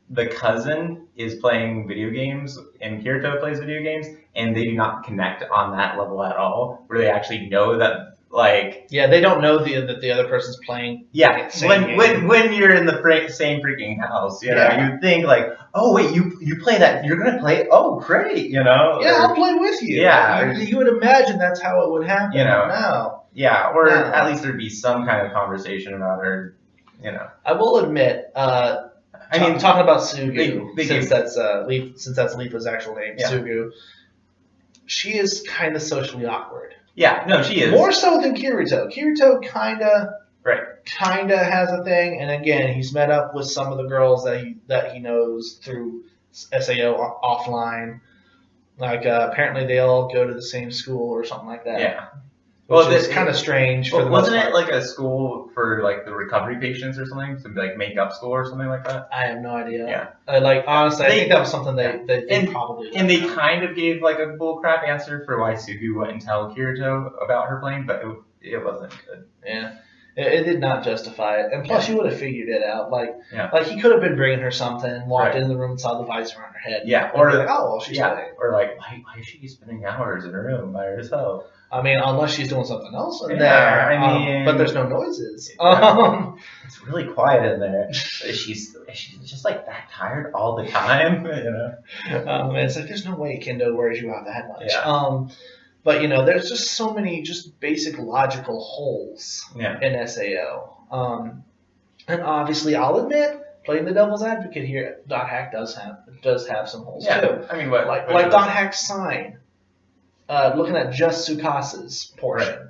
the cousin is playing video games and Kirito plays video games, and they do not connect on that level at all, where they actually know that they don't know that the other person's playing. Yeah. When you're in the same freaking house, you think oh wait, you play that, you're gonna play. Oh great, Yeah, I'll play with you. Yeah. You would imagine that's how it would happen. No. Yeah, or at least there'd be some kind of conversation about her. I will admit. Talking about Sugu, since that's Lipa's actual name, Sugu. She is kind of socially awkward. Yeah, no, she is. More so than Kirito. Kirito kind of has a thing, and again, he's met up with some of the girls that he knows through SAO offline. Apparently they all go to the same school or something like that. Yeah. Which is kind of strange. Wasn't it a school for the recovery patients or something? To make up school or something like that? I have no idea. Yeah. Honestly, I think that was something they probably. And they kind of gave a bullcrap answer for why Sugu wouldn't tell Kirito about her playing, but it wasn't good. Yeah. It did not justify it, and plus you would have figured it out. He could have been bringing her something, walked into the room and saw the visor on her head. Yeah, or she's playing. Or why is she spending hours in her room by herself? I mean, unless she's doing something else in there. I mean, but there's no noises. It's really quiet in there. She's just that tired all the time. It's there's no way Kendo wears you out that much. Yeah. But there's just so many just basic logical holes in SAO. And obviously, I'll admit, playing the devil's advocate here, Dot Hack does have some holes too. I mean, what Dot Hack's sign. Looking at just Tsukasa's portion,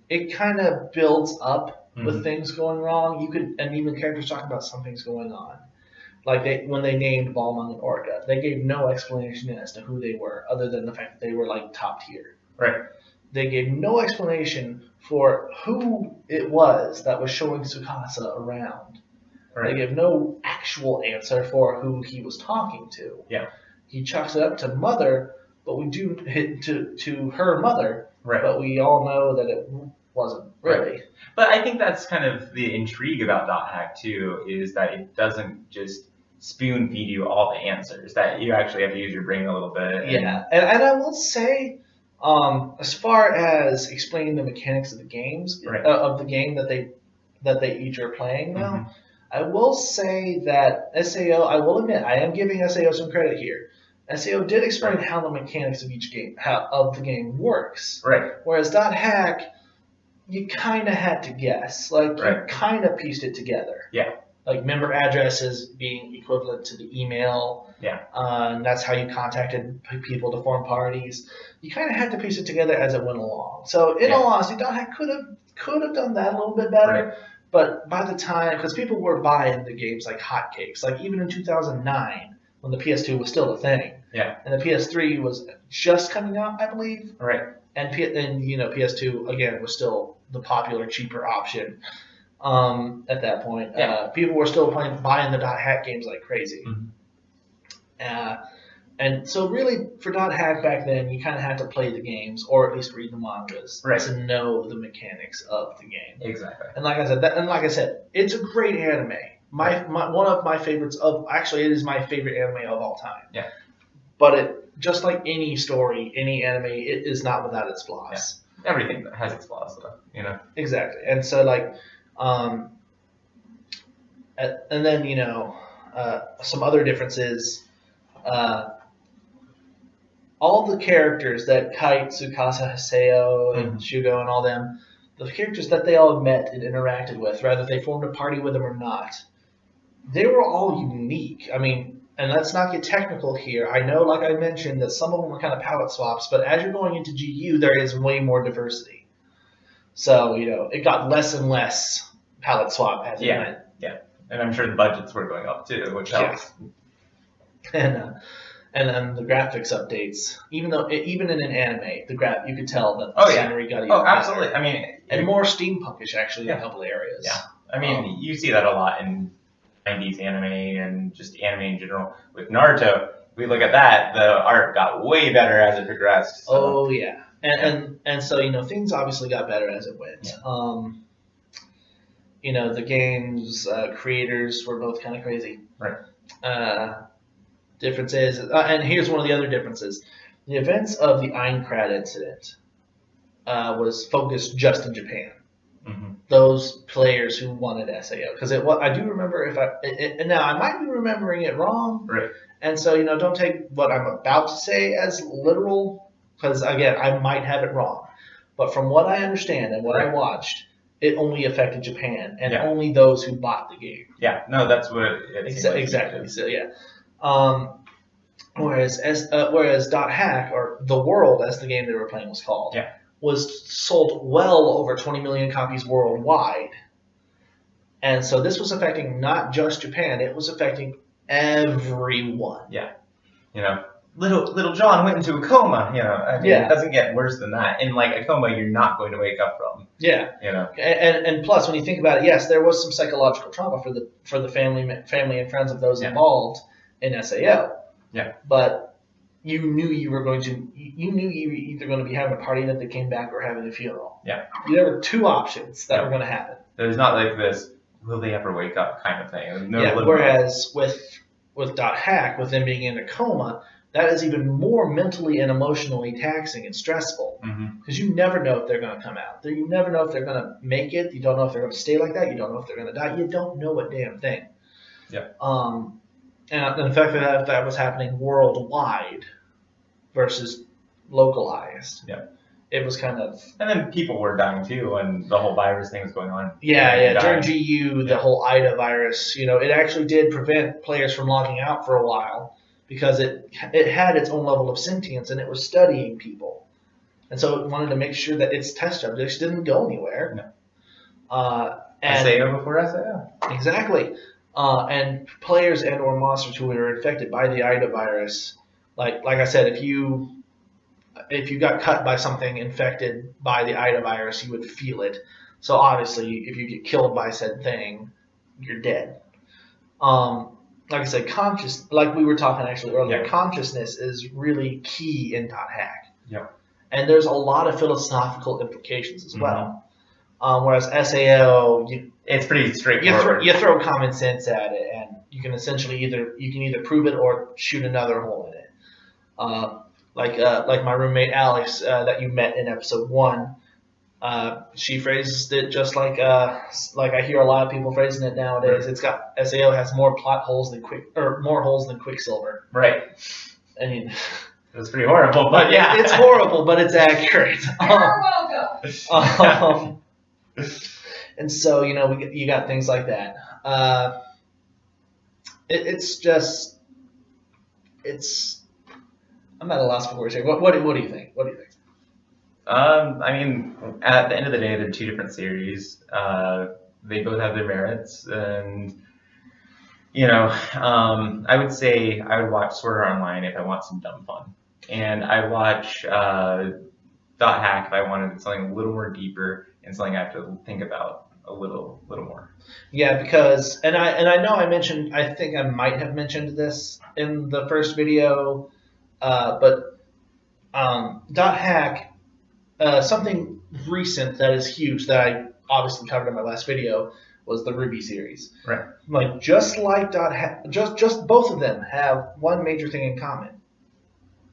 it kind of builds up with things going wrong. And even characters talking about some things going on. When they named Balmung and Orca, they gave no explanation as to who they were, other than the fact that they were top tier. Right. They gave no explanation for who it was that was showing Tsukasa around. Right. They gave no actual answer for who he was talking to. Yeah. He chucks it up to Mother, but we do hit to her mother. Right. But we all know that it wasn't really. Right. But I think that's kind of the intrigue about Dot Hack too, is that it doesn't just spoon feed you all the answers. That you actually have to use your brain a little bit. Yeah, and I will say, as far as explaining the mechanics of the games of the game that they each are playing now, I will say that SAO. I will admit, I am giving SAO some credit here. SAO did explain how the mechanics of each game of the game works. Right. Whereas Dot Hack, you kind of had to guess. You kind of pieced it together. Yeah. Member addresses being equivalent to the email. Yeah. And that's how you contacted people to form parties. You kind of had to piece it together as it went along. So in all honesty, Dot Hack could have done that a little bit better. Right. But by the time, because people were buying the games like hotcakes, even in 2009. When the PS2 was still a thing. Yeah. And the PS3 was just coming out, I believe. Right. And PS2 again was still the popular, cheaper option. At that point, people were still buying the Dot Hack games like crazy. And so really, for Dot Hack back then, you kind of had to play the games or at least read the mangas to know the mechanics of the game. Exactly. And like I said, it's a great anime. One of my favorites it is my favorite anime of all time. Yeah. But it, just like any story, any anime, it is not without its flaws. Yeah. Everything has its flaws, though. Exactly. And so and then some other differences. all the characters that Kite, Tsukasa, Haseo, and Mhm. Shugo, and all them, the characters that they all met and interacted with, whether they formed a party with them or not, they were all unique. I mean, and let's not get technical here. I know, like I mentioned, that some of them were kind of palette swaps, but as you're going into GU, there is way more diversity. So, it got less and less palette swap as it went. Yeah. And I'm sure the budgets were going up too, which helps. And then the graphics updates, even in an anime, you could tell that the scenery got even better. Absolutely. I mean, and more steampunkish actually in a couple of areas. Yeah. I mean, you see that a lot in 90s anime and just anime in general. With Naruto, we look at that, the art got way better as it progressed. So. Oh yeah. And so, things obviously got better as it went. Yeah. The game's creators were both kind of crazy. Right. Difference is, and here's one of the other differences. The events of the Aincrad incident was focused just in Japan. Mm-hmm. Those players who wanted SAO. Because I do remember now I might be remembering it wrong. Right. And so, don't take what I'm about to say as literal, because again, I might have it wrong. But from what I understand and what I watched, it only affected Japan and only those who bought the game. Yeah, no, that's what it exactly. So yeah. Whereas .hack, or The World as the game they were playing was called, was sold well over 20 million copies worldwide. And so this was affecting not just Japan, it was affecting everyone. Yeah. Little John went into a coma, it doesn't get worse than that. And like a coma you're not going to wake up from. Yeah. And plus when you think about it, yes, there was some psychological trauma for the family and friends of those involved in SAO. Yeah. But you knew you were either going to be having a party that they came back or having a funeral. Yeah. There were two options that were going to happen. There's not like this will they ever wake up kind of thing. Whereas with .hack, with them being in a coma, that is even more mentally and emotionally taxing and stressful. Because you never know if they're going to come out. You never know if they're going to make it. You don't know if they're going to stay like that. You don't know if they're going to die. You don't know a damn thing. Yeah. And the fact that was happening worldwide versus localized. Yeah. It was kind of... And then people were dying too, and the whole virus thing was going on. Yeah. During GU, the whole Ida virus, it actually did prevent players from logging out for a while because it had its own level of sentience and it was studying people. And so it wanted to make sure that its test subjects didn't go anywhere. No. SAO before SAO. Exactly. And players and or monsters who were infected by the Ida virus, like I said, if you got cut by something infected by the Ida virus, you would feel it. So obviously, if you get killed by said thing, you're dead. Like I said, like we were talking actually earlier, consciousness is really key in .hack. Yeah. And there's a lot of philosophical implications as well. Whereas SAO, it's pretty straightforward. You throw common sense at it, and you can essentially either prove it or shoot another hole in it. Like my roommate Alex that you met in episode 1, she phrases it just like I hear a lot of people phrasing it nowadays. Right. It's got SAO has more plot holes than more holes than Quicksilver. Right. I mean, it's pretty horrible, but yeah, it's horrible, but it's accurate. You're welcome. And so you got things like that. I'm at a loss for words here. What do you think? What do you think? I mean, at the end of the day, they're two different series. They both have their merits, and I would say I would watch Sword Art Online if I want some dumb fun, and I watch .hack if I wanted something a little more deeper and something I have to think about a little more. Yeah, because and I know I think I might have mentioned this in the first video, but .hack, something recent that is huge that I obviously covered in my last video was the Ruby series. Right. Like just like .hack, just both of them have one major thing in common.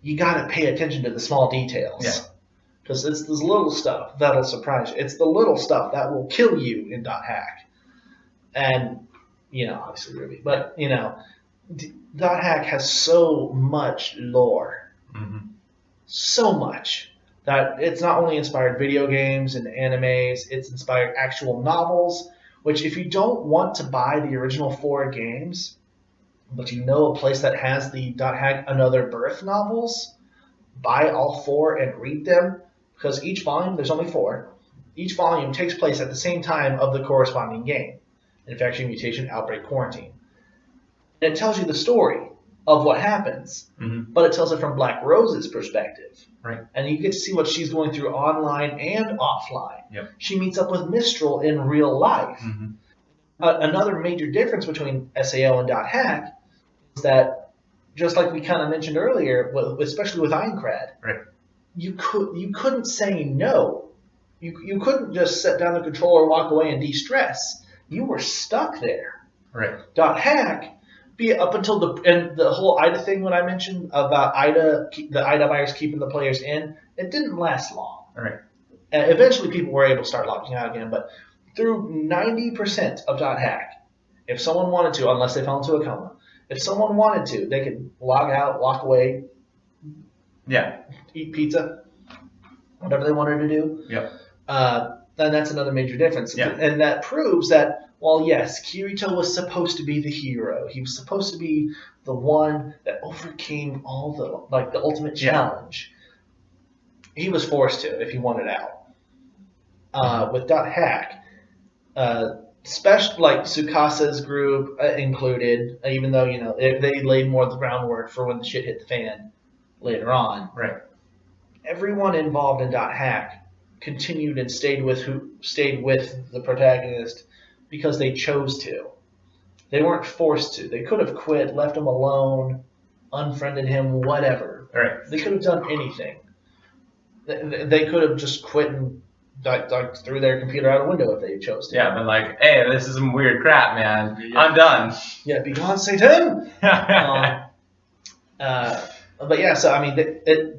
You got to pay attention to the small details. Yeah. Because it's this little stuff that'll surprise you. It's the little stuff that will kill you in .hack. And, obviously Ruby. But, .hack has so much lore. Mm-hmm. so much that it's not only inspired video games and animes, it's inspired actual novels, which if you don't want to buy the original 4 games, but you know a place that has the .hack Another Birth novels, buy all 4 and read them, because each volume, there's only 4, each volume takes place at the same time of the corresponding game. Infection, mutation, outbreak, quarantine. And it tells you the story of what happens, but it tells it from Black Rose's perspective. Right. And you get to see what she's going through online and offline. Yep. She meets up with Mistral in real life. Another major difference between SAO and .hack is that, just like we kind of mentioned earlier, especially with Aincrad, right, you couldn't say no. You couldn't just set down the controller, walk away, and de-stress. You were stuck there. Right. .hack, be up until the whole IDA thing when I mentioned about the IDA virus keeping the players in, it didn't last long. Right. Eventually, people were able to start logging out again, but through 90% of .hack, if someone wanted to, unless they fell into a coma, if someone wanted to, they could log out, walk away, eat pizza, whatever they wanted to do. Yep. And that's another major difference. Yeah. And that proves that, well, yes, Kirito was supposed to be the hero. He was supposed to be the one that overcame all the ultimate challenge. He was forced to if he wanted out. With .hack, special like Tsukasa's group included, even though they laid more of the groundwork for when the shit hit the fan later on. Right. Everyone involved in .hack continued and stayed with the protagonist because they chose to. They weren't forced to. They could have quit, left him alone, unfriended him, whatever. Right. They could have done anything. They could have just quit and threw their computer out a window if they chose to. Yeah, been like, hey, this is some weird crap, man. I'm done. Yeah, be gone, Satan. But yeah, so I mean,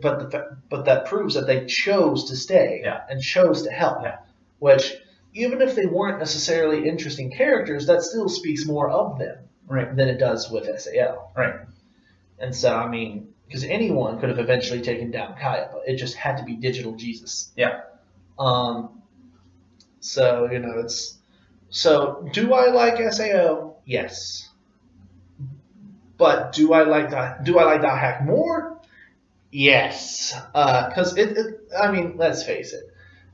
but that proves that they chose to stay and chose to help. Yeah. Which, even if they weren't necessarily interesting characters, that still speaks more of them than it does with SAO. Right. And so, I mean, because anyone could have eventually taken down Kaya, but it just had to be Digital Jesus. Yeah. So it's. So, do I like SAO? Yes. But do I like .hack more? Yes. Because I mean, let's face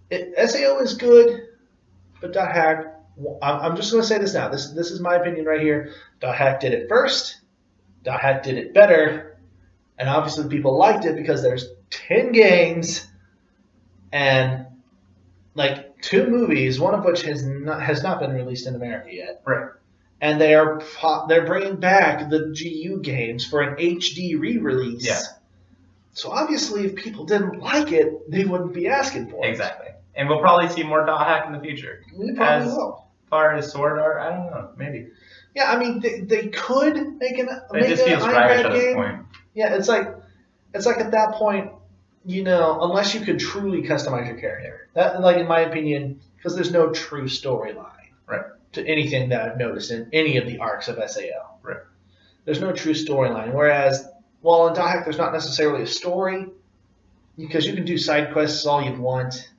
it. SAO is good, but .hack. I'm just going to say this now. This is my opinion right here. .hack did it first. .hack did it better, and obviously people liked it because there's 10 games and like 2 movies, one of which has not been released in America yet. Right. And they're bringing back the GU games for an HD re-release. Yeah. So obviously, if people didn't like it, they wouldn't be asking for it. Exactly. And we'll probably see more .hack in the future. We probably will. As far as Sword Art, I don't know. Maybe. Yeah, I mean, they could make an just feels sluggish at this game. point. Yeah, it's like at that point, unless you could truly customize your character. That, like in my opinion, because there's no true storyline. Right. To anything that I've noticed in any of the arcs of SAO. Right. There's no true storyline. Whereas, well, in .hack, there's not necessarily a story because you can do side quests all you want.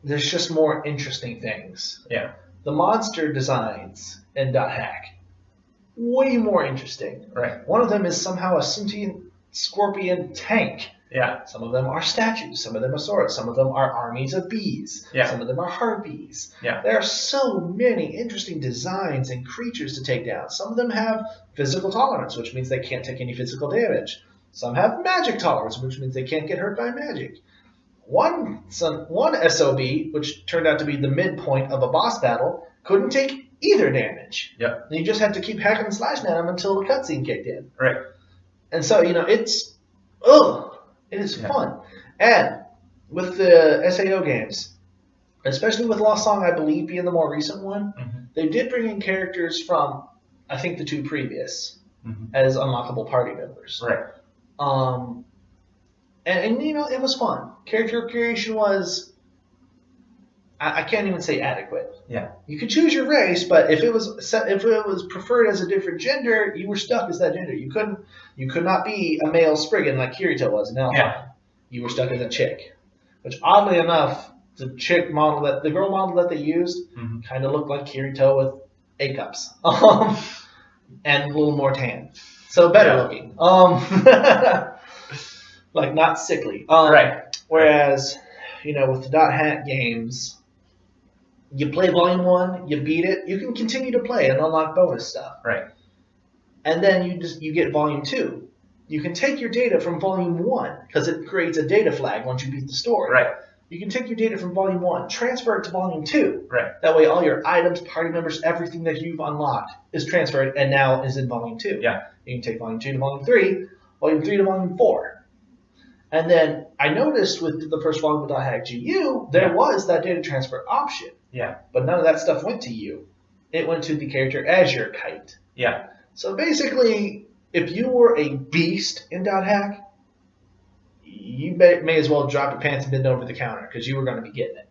There's just more interesting things. Yeah. The monster designs in .hack, way more interesting. Right. One of them is somehow a sentient scorpion tank. Yeah. Some of them are statues. Some of them are swords. Some of them are armies of bees. Yeah. Some of them are harpies. Yeah. There are so many interesting designs and creatures to take down. Some of them have physical tolerance, which means they can't take any physical damage. Some have magic tolerance, which means they can't get hurt by magic. One SOB, which turned out to be the midpoint of a boss battle, couldn't take either damage. Yep. And you just had to keep hacking and slashing at him until the cutscene kicked in. Right. And so, it is fun. And with the SAO games, especially with Lost Song, I believe, being the more recent one, they did bring in characters from, I think, the 2 previous as unlockable party members. Right. And it was fun. Character creation was, I can't even say adequate. Yeah. You could choose your race, but if it was preferred as a different gender, you were stuck as that gender. You couldn't You could not be a male Spriggan like Kirito was in Elfheim. Yeah. You were stuck as a chick. Which, oddly enough, the girl model that they used kind of looked like Kirito with A cups. And a little more tan. So better looking. Like not sickly. Right. Whereas, with the Dot Hack games, you play Volume 1, you beat it, you can continue to play and unlock bonus stuff. Right. And then you get Volume 2. You can take your data from Volume 1, because it creates a data flag once you beat the story. Right. You can take your data from Volume 1, transfer it to Volume 2. Right. That way all your items, party members, everything that you've unlocked is transferred and now is in Volume 2. Yeah. You can take Volume 2 to Volume 3, Volume 3 to Volume 4. And then I noticed with the first volume of Dot Hack GU, there was that data transfer option. Yeah. But none of that stuff went to you. It went to the character Azure Kite. Yeah. So basically, if you were a beast in Dot Hack, you may as well drop your pants and bend over the counter because you were going to be getting it.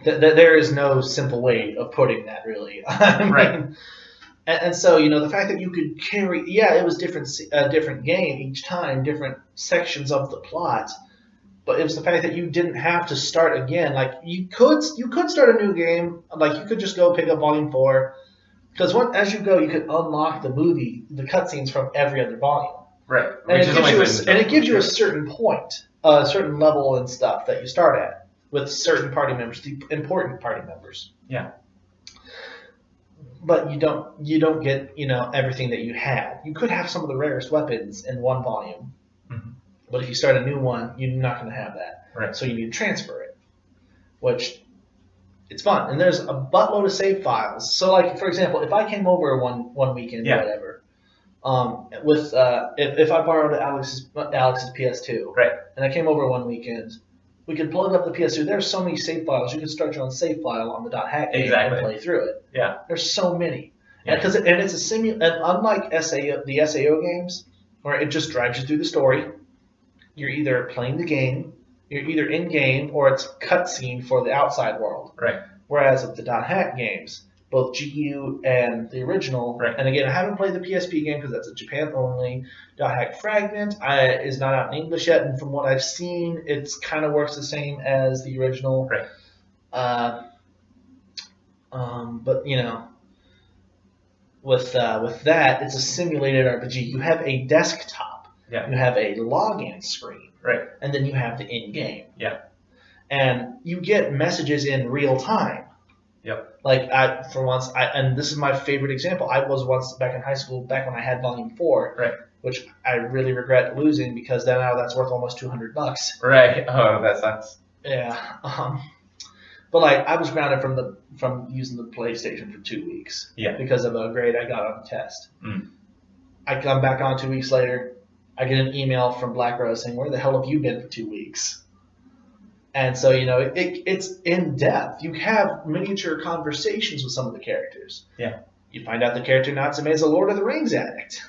There is no simple way of putting that, really. Right. And so, the fact that you could carry, it was a different game each time, different sections of the plot, but it was the fact that you didn't have to start again. Like, you could start a new game, like you could just go pick up Volume 4, because as you go, you could unlock the cutscenes from every other volume. Right. And it gives you a certain point, a certain level and stuff that you start at with certain party members, the important party members. Yeah. But you don't get, everything that you had. You could have some of the rarest weapons in one volume. Mm-hmm. But if you start a new one, you're not going to have that. Right. So you need to transfer it, which it's fun. And there's a buttload of save files. So, like, for example, if I came over one weekend or whatever, if I borrowed Alex's PS2, right, and I came over one weekend, we could plug up the PS2. There's so many save files. You can start your own save file on the Dot Hack game and play through it. Yeah. There's so many. Yeah. And it's and unlike the SAO games, where it just drives you through the story, you're either playing the game, you're either in game, or it's cutscene for the outside world. Right. Whereas with the Dot Hack games, both GU and the original, and again, I haven't played the PSP game because that's a Japan only. Dot Hack Fragment is not out in English yet, and from what I've seen, it kind of works the same as the original. Right. But with that, it's a simulated RPG. You have a desktop. Yeah. You have a login screen. Right. And then you have the in-game. Yeah. And you get messages in real time. Yep. Like, and this is my favorite example. I was once back in high school, back when I had Volume 4, right, which I really regret losing because now that's worth almost $200. Right. Oh, that sucks. Yeah. But like, I was grounded from using the PlayStation for 2 weeks. Yeah. Because of a grade I got on the test. Mm. I come back on 2 weeks later. I get an email from Black Rose saying, "Where the hell have you been for 2 weeks?" And so, it's in depth. You have miniature conversations with some of the characters. Yeah. You find out the character Natsume is a Lord of the Rings addict.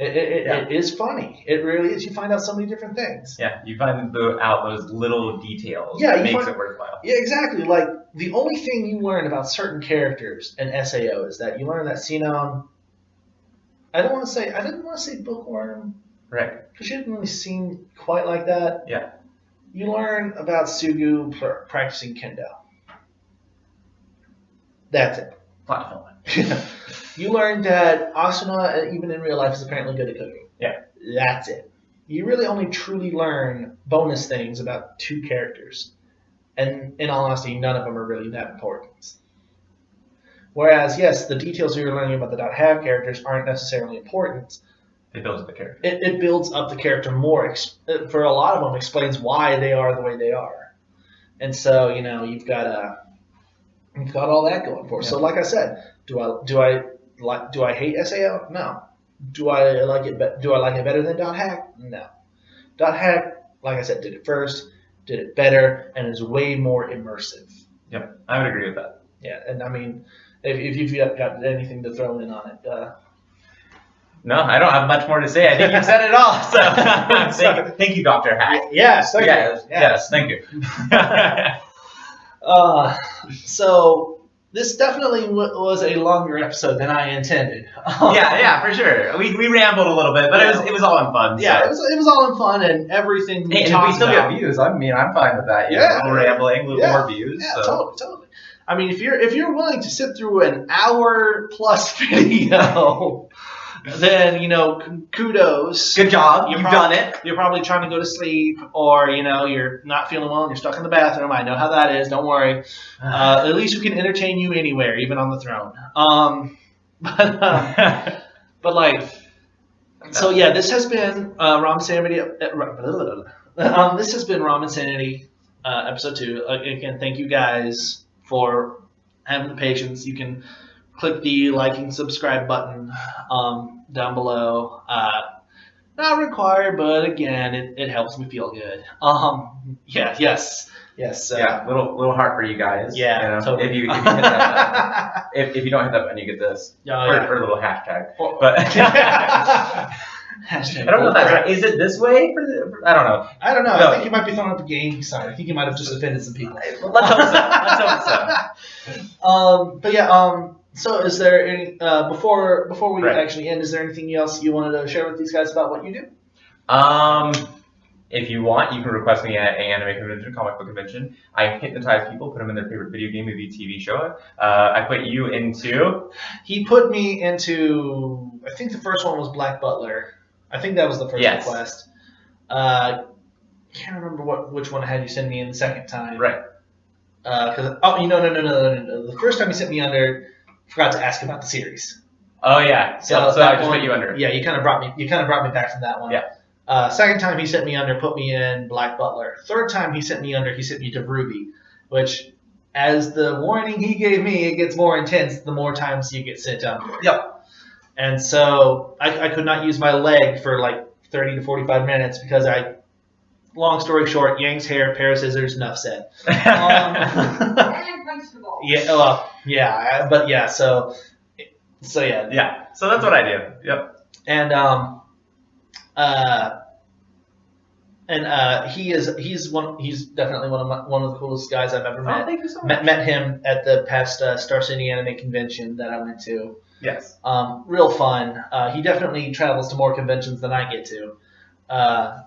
It is funny. It really is. You find out so many different things. Yeah, you find out those little details. Yeah, that makes it worthwhile. Yeah, exactly. Like, the only thing you learn about certain characters in SAO is that you learn that Sinon, I didn't want to say bookworm. Right. Because she didn't really seem quite like that. Yeah. You learn about Sugu practicing kendo. That's it. Plot You learn that Asuna, even in real life, is apparently good at cooking. Yeah. That's it. You really only truly learn bonus things about 2 characters. And in all honesty, none of them are really that important. Whereas, yes, the details you're learning about the Dot Hack characters aren't necessarily important. It builds up the character. It builds up the character more. For a lot of them, explains why they are the way they are. And so, you've got all that going for it. Yeah. So, like I said, do I hate SAO? No. Do I like it better than Dot Hack? No. Dot Hack, like I said, did it first, did it better, and is way more immersive. Yep, I would agree with that. Yeah, and I mean, if you've got anything to throw in on it. No, I don't have much more to say. I think you've said it all. So thank you, Dr. Hack. Yes, thank you. Yes, thank you. So this definitely was a longer episode than I intended. Yeah, for sure. We rambled a little bit, but it was all in fun. Yeah, So. it was all in fun and everything. Hey, and if we still get views, I mean, I'm fine with that. Yeah, a little rambling, a little more views. Yeah, so. totally. I mean, if you're willing to sit through an hour plus video, then kudos. Good job. You've done it. You're probably trying to go to sleep, or you're not feeling well and you're stuck in the bathroom. I know how that is. Don't worry. At least we can entertain you anywhere, even on the throne. But like, so yeah, this has been RAmensanity. This has been RAmensanity episode 2. Again, thank you guys for having the patience. You can click the like and subscribe button down below. Not required, but again, it helps me feel good. Yes. Yeah, little heart for you guys. Yeah, totally. If you hit that button. if you don't hit that button, you get this. Or a little hashtag. But hashtag I don't know if that's right. Is it this way? I don't know. I don't know. No. I think you might be throwing up the game side. I think you might have just offended some people. Let's hope so. But yeah. So is there any before we Right. actually end? Is there anything else you wanted to share with these guys about what you do? If you want, you can request me at an anime convention, comic book convention. I hypnotize people, put them in their favorite video game, movie, TV show. I put you into. He put me into. I think the first one was Black Butler. I think that was the first request. Can't remember which one I had you send me in the second time. Right. No. The first time you sent me under, forgot to ask about the series. Oh yeah. So I just put you under. Yeah, you kind of brought me back from that one. Yeah. Second time he sent me under, put me in Black Butler. Third time he sent me under, he sent me to Ruby, which, as the warning he gave me, it gets more intense the more times you get sent under. Yep. And so I could not use my leg for like 30 to 45 minutes because long story short, yanks hair, pair of scissors, enough said. And principal. Yeah, but yeah, so yeah. Yeah. So that's what I do. Yep. And he's definitely one of the coolest guys I've ever met. Oh, thank you so much. Met him at the past Star City Anime Convention that I went to. Yes. Real fun. He definitely travels to more conventions than I get to.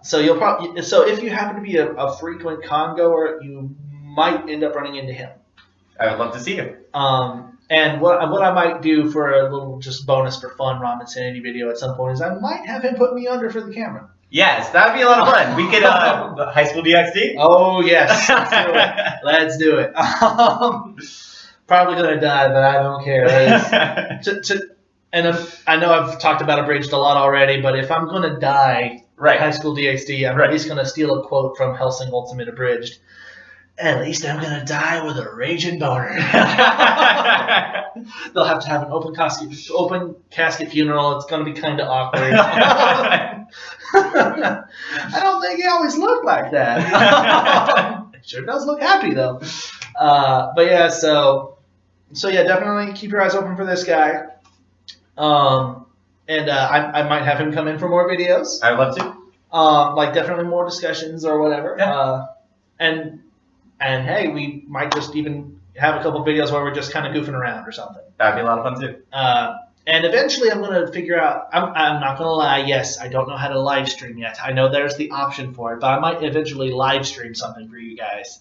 So if you happen to be a frequent con goer, you might end up running into him. I would love to see you. And what I might do for a little just bonus for fun RAmensanity video at some point is I might have him put me under for the camera. Yes, that would be a lot of fun. We could high school DxD. Oh yes, let's do it. Probably gonna die, but I don't care. And I know I've talked about Abridged a lot already, but if I'm gonna die, high school DxD, I'm at least gonna steal a quote from Hellsing Ultimate Abridged. At least I'm gonna die with a raging boner. They'll have to have an open casket funeral. It's gonna be kind of awkward. I don't think he always looked like that. Sure does look happy though. But yeah, so yeah, definitely keep your eyes open for this guy. And I might have him come in for more videos. I would love to. Like definitely more discussions or whatever. Yeah. And hey, we might just even have a couple videos where we're just kind of goofing around or something. That'd be a lot of fun too. And eventually I'm going to figure out, I'm not going to lie, yes, I don't know how to live stream yet. I know there's the option for it, but I might eventually live stream something for you guys.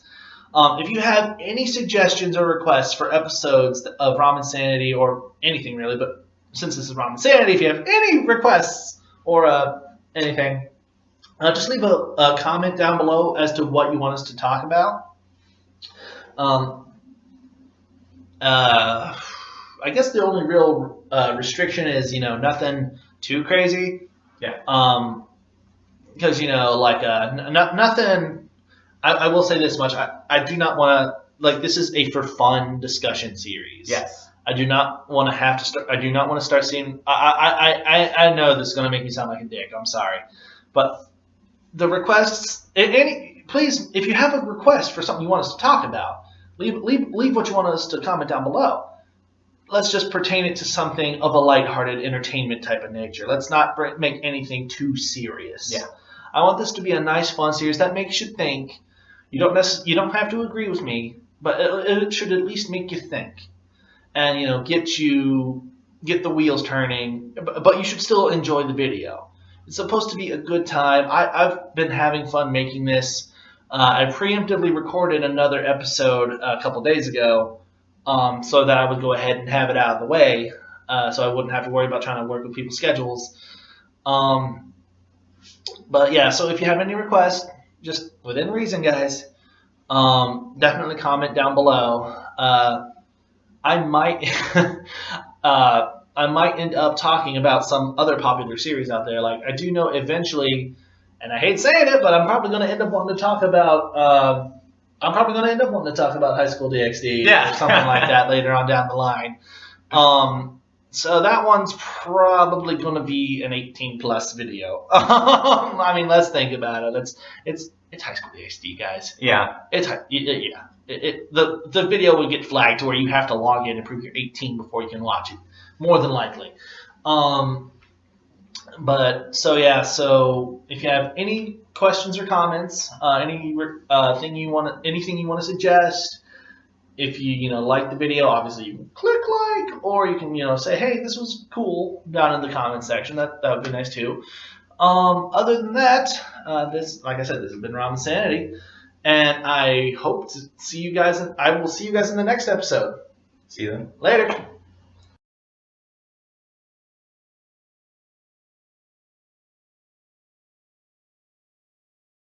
If you have any suggestions or requests for episodes of RAmensanity or anything really, but since this is RAmensanity, if you have any requests or anything, just leave a comment down below as to what you want us to talk about. I guess the only real restriction is, nothing too crazy. Yeah. Because, nothing. I will say this much. I do not want to, this is a for fun discussion series. Yes. I do not want to have to start. I do not want to start seeing. I know this is going to make me sound like a dick. I'm sorry, but the requests. Please, if you have a request for something you want us to talk about, leave what you want us to comment down below. Let's just pertain it to something of a lighthearted entertainment type of nature. Let's not make anything too serious. Yeah. I want this to be a nice, fun series that makes you think. You don't have to agree with me, but it should at least make you think. and get the wheels turning, but you should still enjoy the video. It's supposed to be a good time. I've been having fun making this. I preemptively recorded another episode a couple days ago, so that I would go ahead and have it out of the way, so I wouldn't have to worry about trying to work with people's schedules. But yeah, so if you have any requests, just within reason, guys, definitely comment down below. I might I might end up talking about some other popular series out there. Like I do know eventually, and I hate saying it, but I'm probably going to end up wanting to talk about. High School DxD or something like that later on down the line. So that one's probably going to be an 18 plus video. I mean, let's think about it. It's High School DxD, guys. Yeah. The video would get flagged to where you have to log in and prove you're 18 before you can watch it, more than likely. But so yeah, so if you have any questions or comments, anything you want to suggest, if you like the video, obviously you can click like, or you can say, hey, this was cool down in the comment section. That would be nice too. Other than that, like I said, this has been RAmensanity, and I hope to see you guys. I will see you guys in the next episode. See you then. Later.